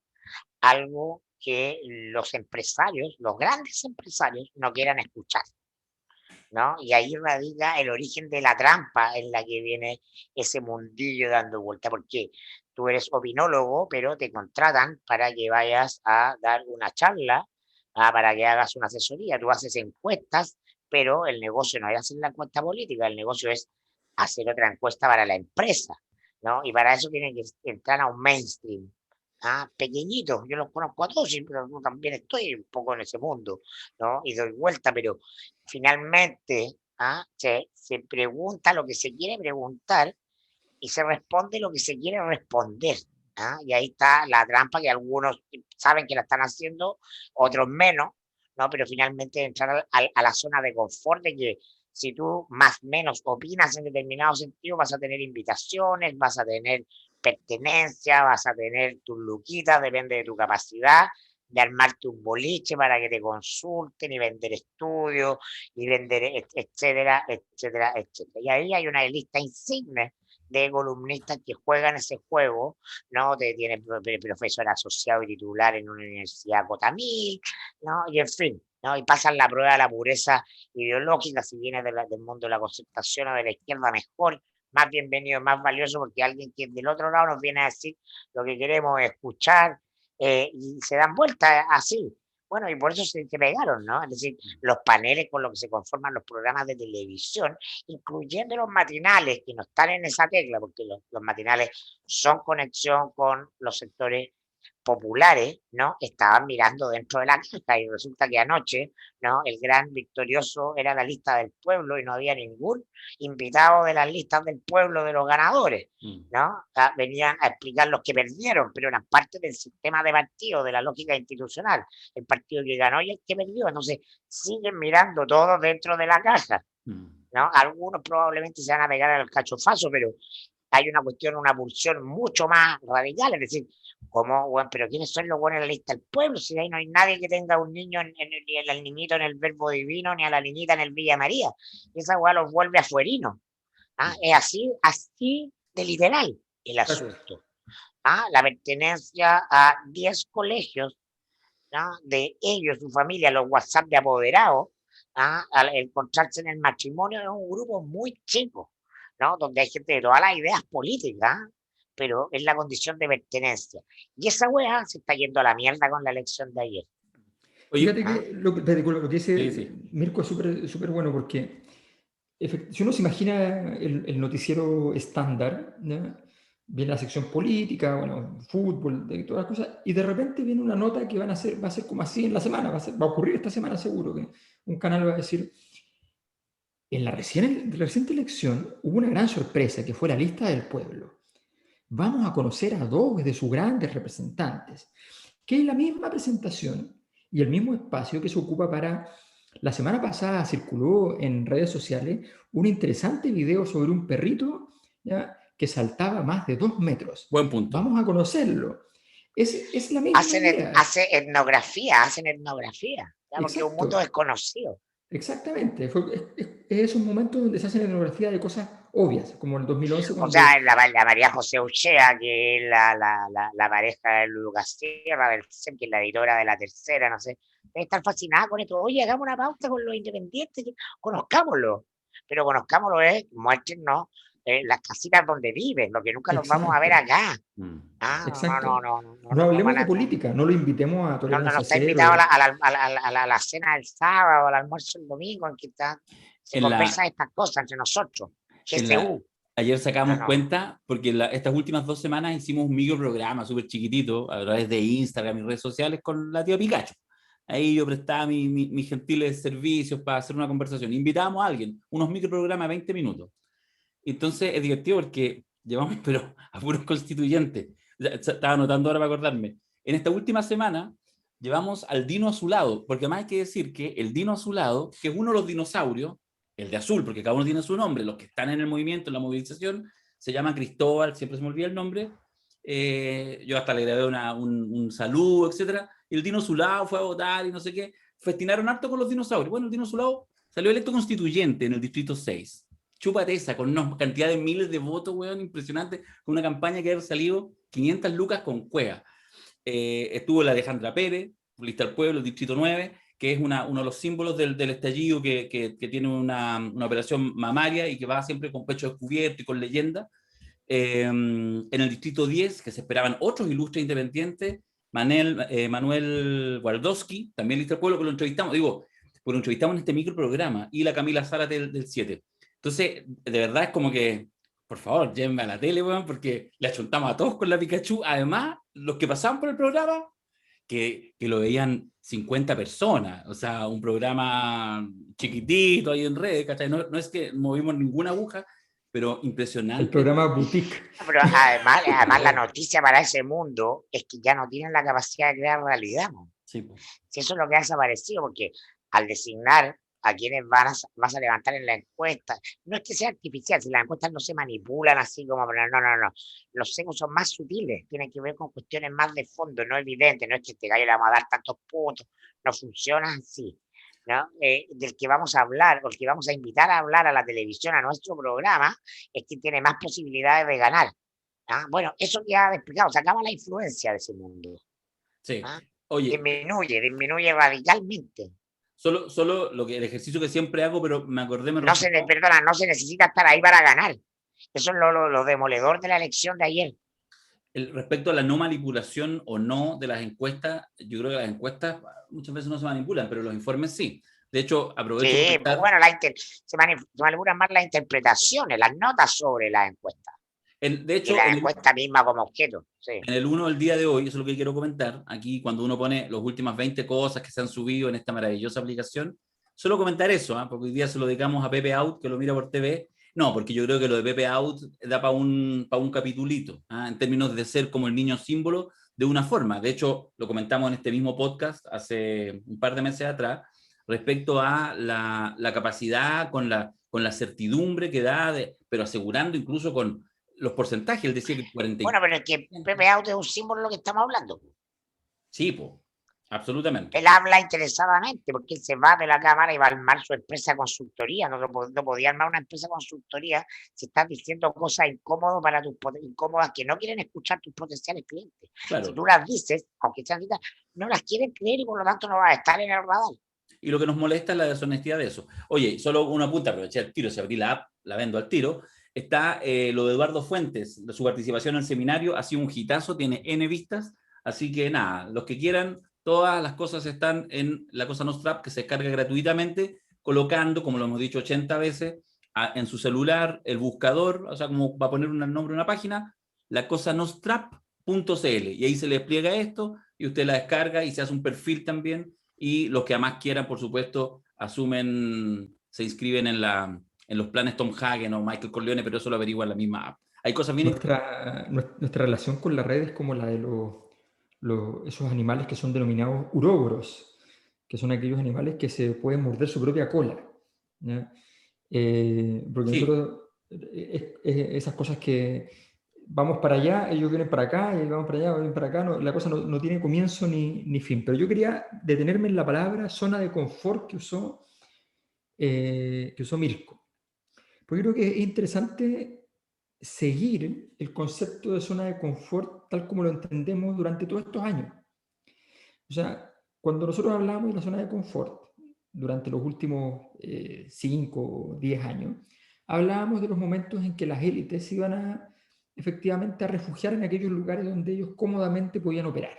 algo que los empresarios, los grandes empresarios, no quieran escuchar, ¿no? Y ahí radica el origen de la trampa en la que viene ese mundillo dando vuelta, porque tú eres opinólogo, pero te contratan para que vayas a dar una charla, para que hagas una asesoría, tú haces encuestas, pero el negocio no es hacer la encuesta política, el negocio es hacer otra encuesta para la empresa, ¿no? Y para eso tienen que entrar a un mainstream. Pequeñitos, yo los conozco a todos, pero yo también estoy un poco en ese mundo, ¿no? Y doy vuelta, pero finalmente se pregunta lo que se quiere preguntar y se responde lo que se quiere responder. Y ahí está la trampa que algunos saben que la están haciendo, otros menos, ¿no? Pero finalmente entrar a la zona de confort de que si tú más o menos opinas en determinado sentido, vas a tener invitaciones, vas a tener pertenencia, vas a tener tus luquitas, depende de tu capacidad de armarte un boliche para que te consulten y vender estudios y vender, etcétera, etcétera, etcétera. Y ahí hay una lista insigne de columnistas que juegan ese juego, ¿no? Tienen profesor asociado y titular en una universidad Cotamil, ¿no? Y en fin, ¿no? Y pasan la prueba de la pureza ideológica, si viene del mundo de la concertación o de la izquierda, mejor, más bienvenido, más valioso, porque alguien que del otro lado nos viene a decir lo que queremos escuchar, y se dan vueltas así. Bueno, y por eso se pegaron, ¿no? Es decir, los paneles con los que se conforman los programas de televisión, incluyendo los matinales, que no están en esa tecla, porque los matinales son conexión con los sectores populares, ¿no? Estaban mirando dentro de la caja y resulta que anoche, ¿no? El gran victorioso era la lista del pueblo y no había ningún invitado de las listas del pueblo de los ganadores, ¿no? Venían a explicar los que perdieron, pero eran parte del sistema de partido, de la lógica institucional. El partido que ganó y el que perdió. Entonces, siguen mirando todo dentro de la caja, ¿no? Algunos probablemente se van a pegar al cachofazo, pero hay una cuestión, una pulsión mucho más radical, es decir, ¿Cómo, weón? Pero ¿quiénes son los buenos en la lista del pueblo? Si ahí no hay nadie que tenga un niño, ni al niñito en el Verbo Divino, ni a la niñita en el Villa María. Esa weá los vuelve afuerinos. ¿Ah? Es así de literal el Exacto. asunto. ¿Ah? La pertenencia a 10 colegios, ¿no? De ellos, su familia, los WhatsApp de apoderados, ¿ah? Al encontrarse en el matrimonio es un grupo muy chico, ¿no? Donde hay gente de todas las ideas políticas, pero es la condición de pertenencia. Y esa weá se está yendo a la mierda con la elección de ayer. Oye, Fíjate que lo que sí, dice sí. Mirko es súper bueno porque si uno se imagina el noticiero estándar, ¿no? Viene la sección política, bueno, fútbol, de todas las cosas, y de repente viene una nota que va a ser como así en la semana, va a ocurrir esta semana seguro, que un canal va a decir, en la reciente elección hubo una gran sorpresa que fue la lista del pueblo. Vamos a conocer a dos de sus grandes representantes, que es la misma presentación y el mismo espacio que se ocupa para... La semana pasada circuló en redes sociales un interesante video sobre un perrito, ¿ya?, que saltaba más de 2 metros. Buen punto. Vamos a conocerlo. Es la misma idea. Hacen etnografía, ¿ya? Porque es un mundo Exacto. desconocido. Exactamente. Es esos momentos donde se hacen etnografía de cosas obvias, como en el 2011 O cuando... sea, la María José Uchea, que es la pareja de Lucas Sierra, del CEP, que es la editora de La Tercera, no sé, debe estar fascinada con esto. Oye, hagamos una pauta con los independientes, conozcámoslo. Pero conozcámoslo muéstrenos las casitas donde viven, lo que nunca los vamos a ver Exacto. acá. Exacto. No No nos hablemos van de a... política, no lo invitemos a No, no Tolerancia está Cero. invitado a la cena del sábado, al almuerzo el domingo, en que se En la, conversan estas cosas entre nosotros. en la, GSU. ayer No, sacamos no. cuenta, porque estas últimas 2 semanas hicimos un microprograma súper chiquitito a través de Instagram y redes sociales con la tía Pikachu. Ahí yo prestaba mis gentiles servicios para hacer una conversación. Invitábamos a alguien, unos microprogramas de 20 minutos. Entonces es divertido porque llevamos, pero a puros constituyentes. Estaba anotando ahora para acordarme. En esta última semana llevamos al Dino Azulado, porque además hay que decir que el Dino Azulado, que es uno de los dinosaurios, el de azul, porque cada uno tiene su nombre, los que están en el movimiento, en la movilización, se llama Cristóbal, siempre se me olvida el nombre. Yo hasta le grabé un saludo, etcétera. Y el Dino Azulado fue a votar y no sé qué. Festinaron harto con los dinosaurios. Bueno, el Dino Azulado salió electo constituyente en el distrito 6. Chúpate esa, con una cantidad de miles de votos, weón, impresionante, con una campaña que ha salido 500 lucas con cueva. Estuvo la Alejandra Pérez, Lista al Pueblo, el Distrito 9, que es uno de los símbolos del estallido que tiene una operación mamaria y que va siempre con pecho descubierto y con leyenda. En el Distrito 10, que se esperaban otros ilustres independientes, Manuel Waldowski, también Lista al Pueblo, que lo entrevistamos, lo entrevistamos en este microprograma, y la Camila Zárate del 7. Entonces, de verdad es como que, por favor, llévenme a la tele, weón, porque le achuntamos a todos con la Pikachu. Además, los que pasaban por el programa, que lo veían 50 personas, o sea, un programa chiquitito ahí en redes, ¿cachai? No es que movimos ninguna aguja, pero El impresionante. programa Boutique. Pero además la noticia para ese mundo es que ya no tienen la capacidad de crear realidad, ¿no? Sí, pues. Si eso es lo que ha desaparecido, porque al designar a quienes vas a levantar en la encuesta, no es que sea artificial, si las encuestas no se manipulan así como, no. Los secos son más sutiles, tienen que ver con cuestiones más de fondo, no evidentes, no es que este gallo le vamos a dar tantos puntos, no funciona así, ¿no? Del que vamos a hablar, o el que vamos a invitar a hablar a la televisión, a nuestro programa, es quien tiene más posibilidades de ganar. ¿Ah? Bueno, eso queda desplegado, se acaba la influencia de ese mundo. Sí. ¿Ah? Oye, Disminuye radicalmente. solo el ejercicio que siempre hago, pero me acordé, me resultó. Perdona, no se necesita estar ahí para ganar. Eso es lo demoledor de la elección de ayer. Respecto a la no manipulación o no de las encuestas, yo creo que las encuestas muchas veces no se manipulan, pero los informes sí. De hecho, aprovecho para Sí, comentar. bueno, se manipulan más las interpretaciones, las notas sobre las encuestas. De Y hecho, la encuesta misma como objeto. Sí. en el 1 del día de hoy, eso es lo que quiero comentar, aquí cuando uno pone las últimas 20 cosas que se han subido en esta maravillosa aplicación, solo comentar eso, porque hoy día se lo dedicamos a Pepe Out, que lo mira por TV. No, porque yo creo que lo de Pepe Out da para un capitulito, en términos de ser como el niño símbolo de una forma. De hecho, lo comentamos en este mismo podcast hace un par de meses atrás, respecto a la capacidad con la certidumbre que da, pero asegurando incluso con los porcentajes, él decía que el 40. Bueno, pero es que Pepe Auto es un símbolo de lo que estamos hablando. Sí, pues, absolutamente. Él habla interesadamente porque él se va de la cámara y va a armar su empresa de consultoría. No podía armar una empresa de consultoría si estás diciendo cosas incómodas para incómodas que no quieren escuchar tus potenciales clientes. Claro. Si tú las dices, aunque sean ditas, no las quieren creer y por lo tanto no vas a estar en el radar. Y lo que nos molesta es la deshonestidad de eso. Oye, solo una punta, aproveché el tiro, si abrí la app, la vendo al tiro. Está lo de Eduardo Fuentes, de su participación en el seminario, ha sido un hitazo, tiene N vistas, así que nada, los que quieran, todas las cosas están en La Cosa Nostra App, que se descarga gratuitamente, colocando, como lo hemos dicho 80 veces, en su celular, el buscador, o sea, como va a poner un nombre de una página, lacosanostrap.cl, y ahí se le despliega esto, y usted la descarga y se hace un perfil también, y los que además quieran, por supuesto, se inscriben en los planes Tom Hagen o Michael Corleone, pero eso lo averigua en la misma app. Hay cosas bien... Nuestra relación con la red es como la de esos animales que son denominados uróboros, que son aquellos animales que se pueden morder su propia cola, ¿ya? Porque Sí. nosotros, esas cosas que vamos para allá, ellos vienen para acá, y vamos para allá, vienen para acá, la cosa no tiene comienzo ni fin. Pero yo quería detenerme en la palabra zona de confort que usó Mirko. Porque creo que es interesante seguir el concepto de zona de confort tal como lo entendemos durante todos estos años. O sea, cuando nosotros hablamos de la zona de confort durante los últimos 5 o 10 años, hablábamos de los momentos en que las élites se iban efectivamente a refugiar en aquellos lugares donde ellos cómodamente podían operar.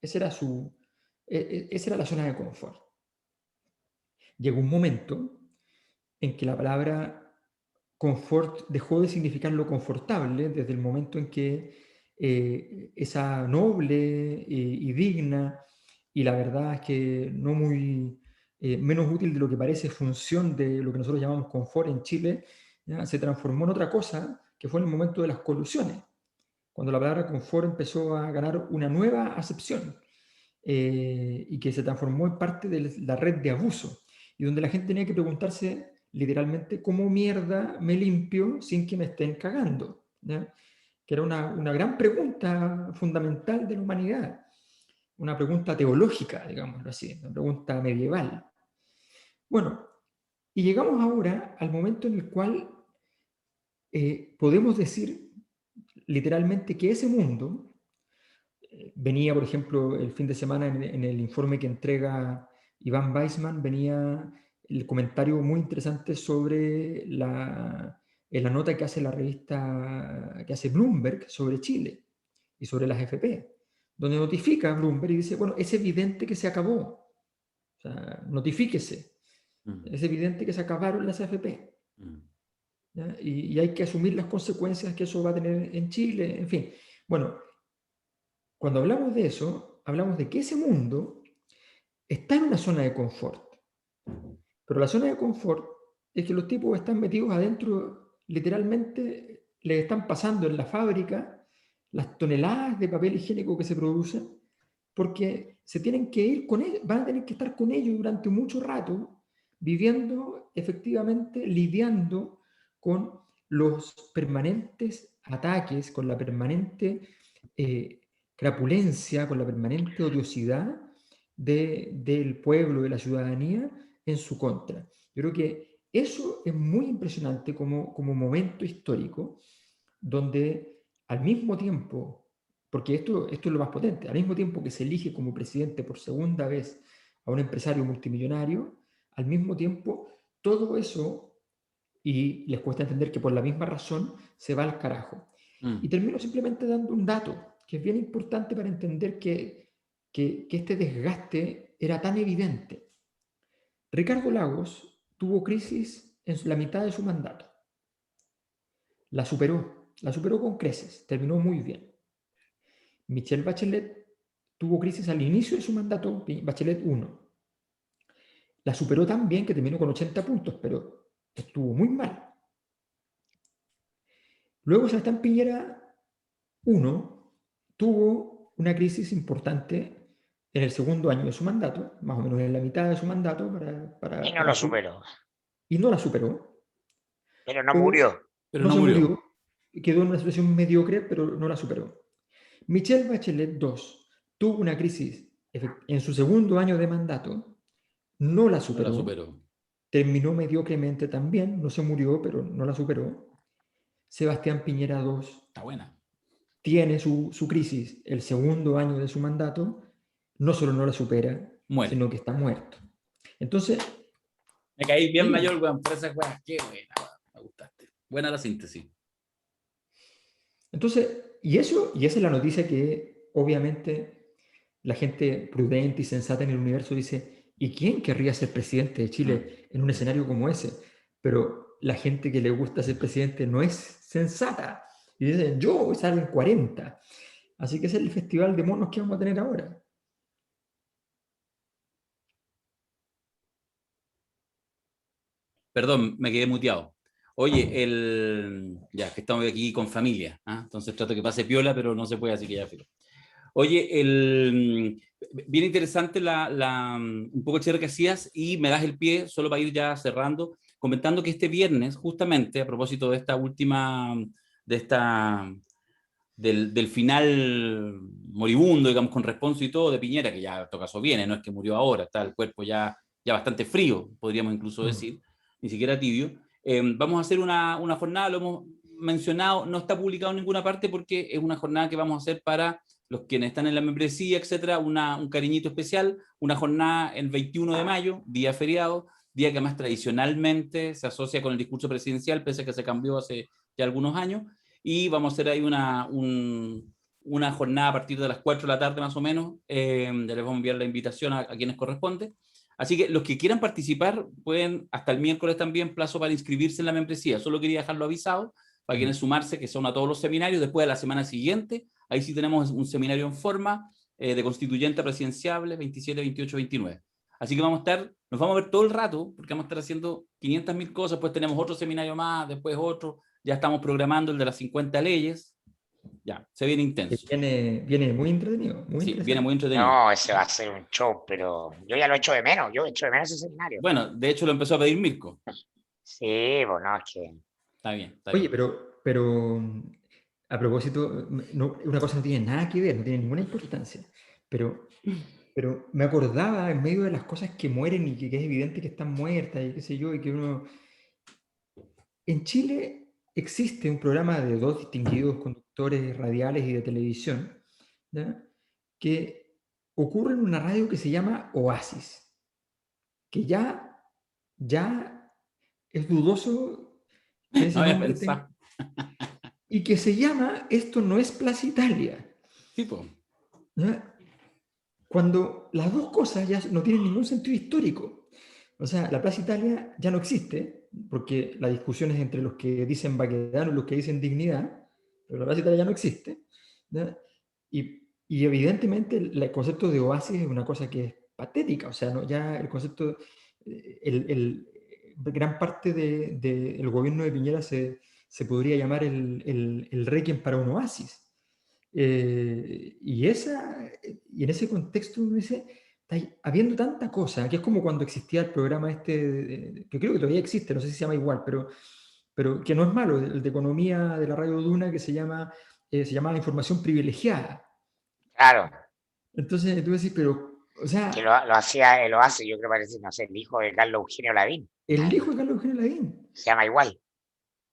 Esa era la zona de confort. Llegó un momento en que la palabra confort dejó de significar lo confortable desde el momento en que esa noble y digna, y la verdad es que no muy menos útil de lo que parece, función de lo que nosotros llamamos confort en Chile, ¿ya? Se transformó en otra cosa, que fue en el momento de las colusiones, cuando la palabra confort empezó a ganar una nueva acepción y que se transformó en parte de la red de abuso, y donde la gente tenía que preguntarse literalmente cómo mierda me limpio sin que me estén cagando, ¿ya? Que era una gran pregunta fundamental de la humanidad, una pregunta teológica, digámoslo así, una pregunta medieval. Bueno, y llegamos ahora al momento en el cual podemos decir literalmente que ese mundo venía, por ejemplo, el fin de semana en el informe que entrega Iván Weissman, venía el comentario muy interesante sobre la nota que hace la revista, que hace Bloomberg sobre Chile y sobre las FP, donde notifica a Bloomberg y dice, bueno, es evidente que se acabó. O sea, notifíquese. Es evidente que se acabaron las AFP. ¿Ya? Y hay que asumir las consecuencias que eso va a tener en Chile, en fin. Bueno, cuando hablamos de eso, hablamos de que ese mundo está en una zona de confort. Pero la zona de confort es que los tipos están metidos adentro, literalmente les están pasando en la fábrica las toneladas de papel higiénico que se producen, porque se tienen que ir con ellos, van a tener que estar con ellos durante mucho rato, viviendo efectivamente, lidiando con los permanentes ataques, con la permanente crapulencia, con la permanente odiosidad del pueblo, de la ciudadanía en su contra. Yo creo que eso es muy impresionante como momento histórico, donde al mismo tiempo, porque esto es lo más potente, al mismo tiempo que se elige como presidente por segunda vez a un empresario multimillonario, al mismo tiempo todo eso, y les cuesta entender que por la misma razón, se va al carajo. Y termino simplemente dando un dato que es bien importante para entender que este desgaste era tan evidente. Ricardo Lagos tuvo crisis en la mitad de su mandato. La superó con creces, terminó muy bien. Michelle Bachelet tuvo crisis al inicio de su mandato, Bachelet 1. La superó tan bien que terminó con 80 puntos, pero estuvo muy mal. Luego Sebastián Piñera 1 tuvo una crisis importante en el segundo año de su mandato, más o menos en la mitad de su mandato. Y no lo superó. Y no la superó. Pero no murió. Pero No no se murió. murió. quedó en una situación mediocre, pero no la superó. Michelle Bachelet II tuvo una crisis en su segundo año de mandato, no la No la superó, supero. terminó mediocremente también, no se murió, pero no la superó. Sebastián Piñera II Está buena. tiene su crisis, el segundo año de su mandato, no solo no la supera, Muere. sino que está muerto. Entonces, Me caí bien sí, mayor, weón, por esa weá. Qué buena, weón. Me gustaste. Buena la síntesis. entonces, y esa es la noticia que obviamente la gente prudente y sensata en el universo dice, ¿y quién querría ser presidente de Chile en un escenario como ese? Pero la gente que le gusta ser presidente no es sensata. Y dicen, yo salen 40. Así que ese es el festival de monos que vamos a tener ahora. Perdón, me quedé muteado. Oye, ya, que estamos aquí con familia, ¿ah? Entonces trato que pase piola, pero no se puede, así que ya filo. Oye, bien interesante un poco el cierre que hacías y me das el pie, solo para ir ya cerrando, comentando que este viernes, justamente, a propósito de esta última, de esta, del final moribundo, digamos, con Responso y todo, de Piñera, que ya en todo caso viene, no es que murió ahora, está el cuerpo ya bastante frío, podríamos incluso decir, ni siquiera tibio. Vamos a hacer una jornada, lo hemos mencionado, no está publicado en ninguna parte porque es una jornada que vamos a hacer para los quienes están en la membresía, etcétera, un cariñito especial, una jornada el 21 de mayo, día feriado, día que más tradicionalmente se asocia con el discurso presidencial, pese a que se cambió hace ya algunos años, y vamos a hacer ahí una jornada a partir de las 4 de la tarde más o menos, ya les vamos a enviar la invitación a quienes corresponde. Así que los que quieran participar pueden, hasta el miércoles también, plazo para inscribirse en la membresía. Solo quería dejarlo avisado para quienes sumarse, que son a todos los seminarios. Después de la semana siguiente, ahí sí tenemos un seminario en forma de constituyente presidenciable 27, 28, 29. Así que vamos a estar, nos vamos a ver todo el rato, porque vamos a estar haciendo 500.000 cosas, después tenemos otro seminario más, después otro, ya estamos programando el de las 50 leyes, ya, se viene intenso. Viene muy entretenido, muy Sí, viene interesante. muy entretenido. No, ese va a ser un show, pero yo ya lo echo de menos, yo echo de menos ese seminario. Bueno, de hecho lo empezó a pedir Mirko. Sí, bueno, es que Está bien, está Oye, bien. pero a propósito, una cosa no tiene nada que ver, no tiene ninguna importancia, pero me acordaba en medio de las cosas que mueren y que es evidente que están muertas y qué sé yo, y que uno... En Chile existe un programa de dos distinguidos conductores radiales y de televisión, ¿ya? Que ocurre en una radio que se llama Oasis, que ya es dudoso que No ese había nombre tenga, pensado. y que se llama Esto no es Plaza Italia. Tipo, ¿Ya? Cuando las dos cosas ya no tienen ningún sentido histórico. O sea, la Plaza Italia ya no existe, porque la discusión es entre los que dicen Baquedano y los que dicen Dignidad, pero la Plaza Italia ya no existe. ¿Ya? Y evidentemente el concepto de oasis es una cosa que es patética, o sea, ¿no? Ya el concepto, gran parte del gobierno de Piñera se podría llamar el Requiem para un oasis. Y en ese contexto uno dice, está habiendo tanta cosa, que es como cuando existía el programa que creo que todavía existe, no sé si se llama igual, pero que no es malo, el de economía de la Radio Duna, que se llamaba Información Privilegiada. claro, Entonces tú decís, pero, o que sea, lo hacía, lo hace, yo creo que parece, no sé, el hijo de Carlos Eugenio Lavín, el hijo de Carlos Eugenio Lavín, se llama igual.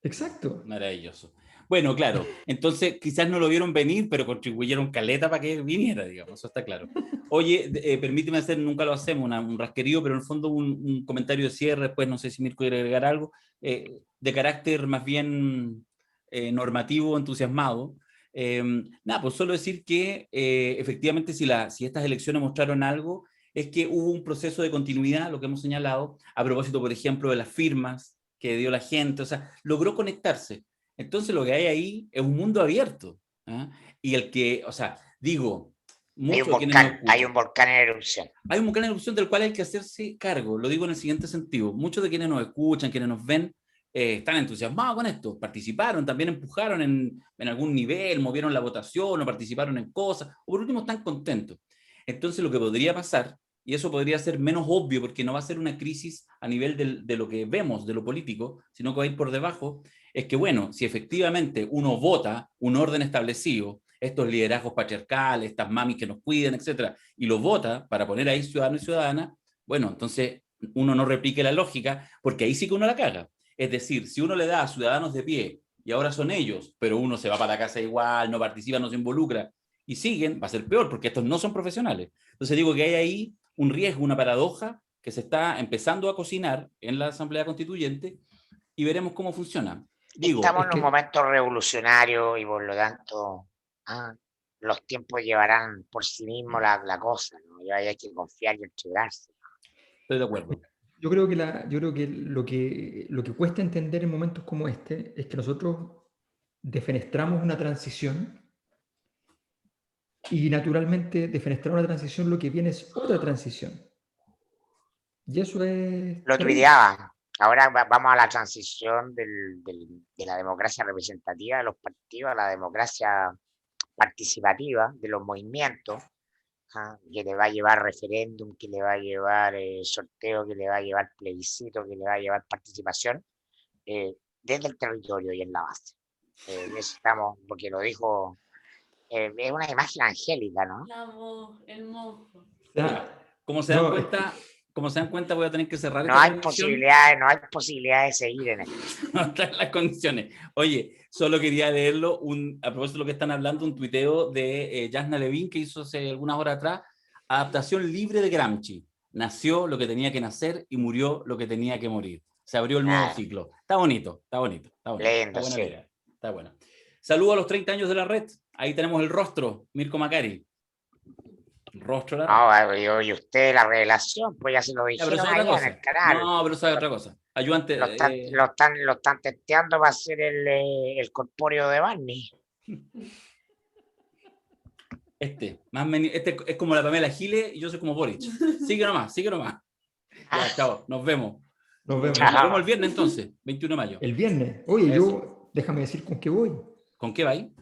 exacto. maravilloso. Bueno, claro, entonces quizás no lo vieron venir, pero contribuyeron caleta para que viniera, digamos, eso está claro. Oye, permíteme hacer, nunca lo hacemos, un rasquerío, pero en el fondo un comentario de cierre, después no sé si Mirko quiere agregar algo, de carácter más bien normativo, entusiasmado. Nada, pues solo decir que efectivamente si estas elecciones mostraron algo, es que hubo un proceso de continuidad, lo que hemos señalado, a propósito, por ejemplo, de las firmas que dio la gente, o sea, logró conectarse. Entonces lo que hay ahí es un mundo abierto. ¿Ah? Y el que, o sea, digo, muchos de quienes nos Hay un escuchan, volcán en erupción. hay un volcán en erupción del cual hay que hacerse cargo. Lo digo en el siguiente sentido. Muchos de quienes nos escuchan, quienes nos ven, están entusiasmados con esto. Participaron, también empujaron en algún nivel, movieron la votación o participaron en cosas, o por último están contentos. Entonces lo que podría pasar y eso podría ser menos obvio porque no va a ser una crisis a nivel de lo que vemos, de lo político, sino que va a ir por debajo, es que bueno, si efectivamente uno vota un orden establecido, estos liderazgos patriarcales, estas mamis que nos cuidan, etcétera, y lo vota para poner ahí ciudadano y ciudadana, bueno, entonces uno no replique la lógica, porque ahí sí que uno la caga. Es decir, si uno le da a ciudadanos de pie y ahora son ellos, pero uno se va para la casa igual, no participa, no se involucra, y siguen, va a ser peor, porque estos no son profesionales. Entonces digo que hay ahí un riesgo, una paradoja que se está empezando a cocinar en la Asamblea Constituyente y veremos cómo funciona. Digo, Estamos es en un que momento revolucionario y por lo tanto los tiempos llevarán por sí mismos la cosa, ¿no? Y hay que confiar y entregarse. estoy de acuerdo. yo creo que lo que cuesta entender en momentos como este es que nosotros defenestramos una transición y naturalmente defenestrar una transición lo que viene es otra transición. Y eso es Lo terrible. tuiteaba. Ahora vamos a la transición de la democracia representativa de los partidos a la democracia participativa de los movimientos, que le va a llevar referéndum, que le va a llevar sorteo, que le va a llevar plebiscito, que le va a llevar participación desde el territorio y en la base. Estamos, porque lo dijo, es una imagen angélica, ¿no? La voz, el mojo. O sea, Como se dan no, cuenta, voy a tener que cerrar No esta hay transmisión. no hay posibilidad de seguir en esto. No están las condiciones. Oye, solo quería leerlo, a propósito de lo que están hablando, un tuiteo de Jasna Levin que hizo hace algunas horas atrás, adaptación libre de Gramsci. Nació lo que tenía que nacer y murió lo que tenía que morir. Se abrió el nuevo Claro. ciclo. Está bonito, está bonito. Está bonito. Lindo, Está buena sí. la idea. Está buena. Saludos a los 30 años de la red. Ahí tenemos el rostro, Mirko Macari. El rostro de la red. No, y usted la revelación, pues ya se lo Ya, pero dijeron eso es otra allá en cosa. el canal. No, pero eso es otra cosa. Ayudante. Lo están testeando para ser el corpóreo de Barney. Este es como la Pamela Giles y yo soy como Boric. Sigue nomás, sigue nomás. Ya, chao, nos vemos. nos vemos. Chao. Nos vemos el viernes entonces, 21 de mayo. El viernes. Oye, Eso. déjame decir con qué voy. ¿Con qué va ahí?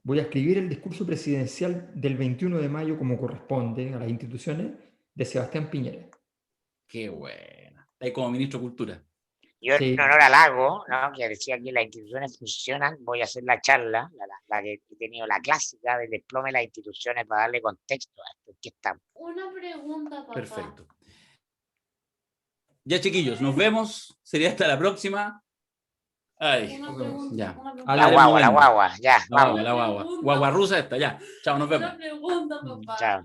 Voy a escribir el discurso presidencial del 21 de mayo como corresponde a las instituciones de Sebastián Piñera. Qué buena. Ahí como ministro de Cultura. Yo en honor al Lago, ¿no? Que decía que las instituciones funcionan, voy a hacer la charla, la que he tenido, la clásica del desplome de las instituciones para darle contexto a esto. ¿Qué estamos? Una pregunta, papá. Perfecto. Ya, chiquillos, nos vemos. Sería hasta la próxima. Ay, Una pregunta. ya. Una pregunta. Ah, La dale, guagua, bueno. ya, la vamos. guagua. Guagua rusa esta, ya. Chao, nos vemos. Una pregunta, papá. Chao.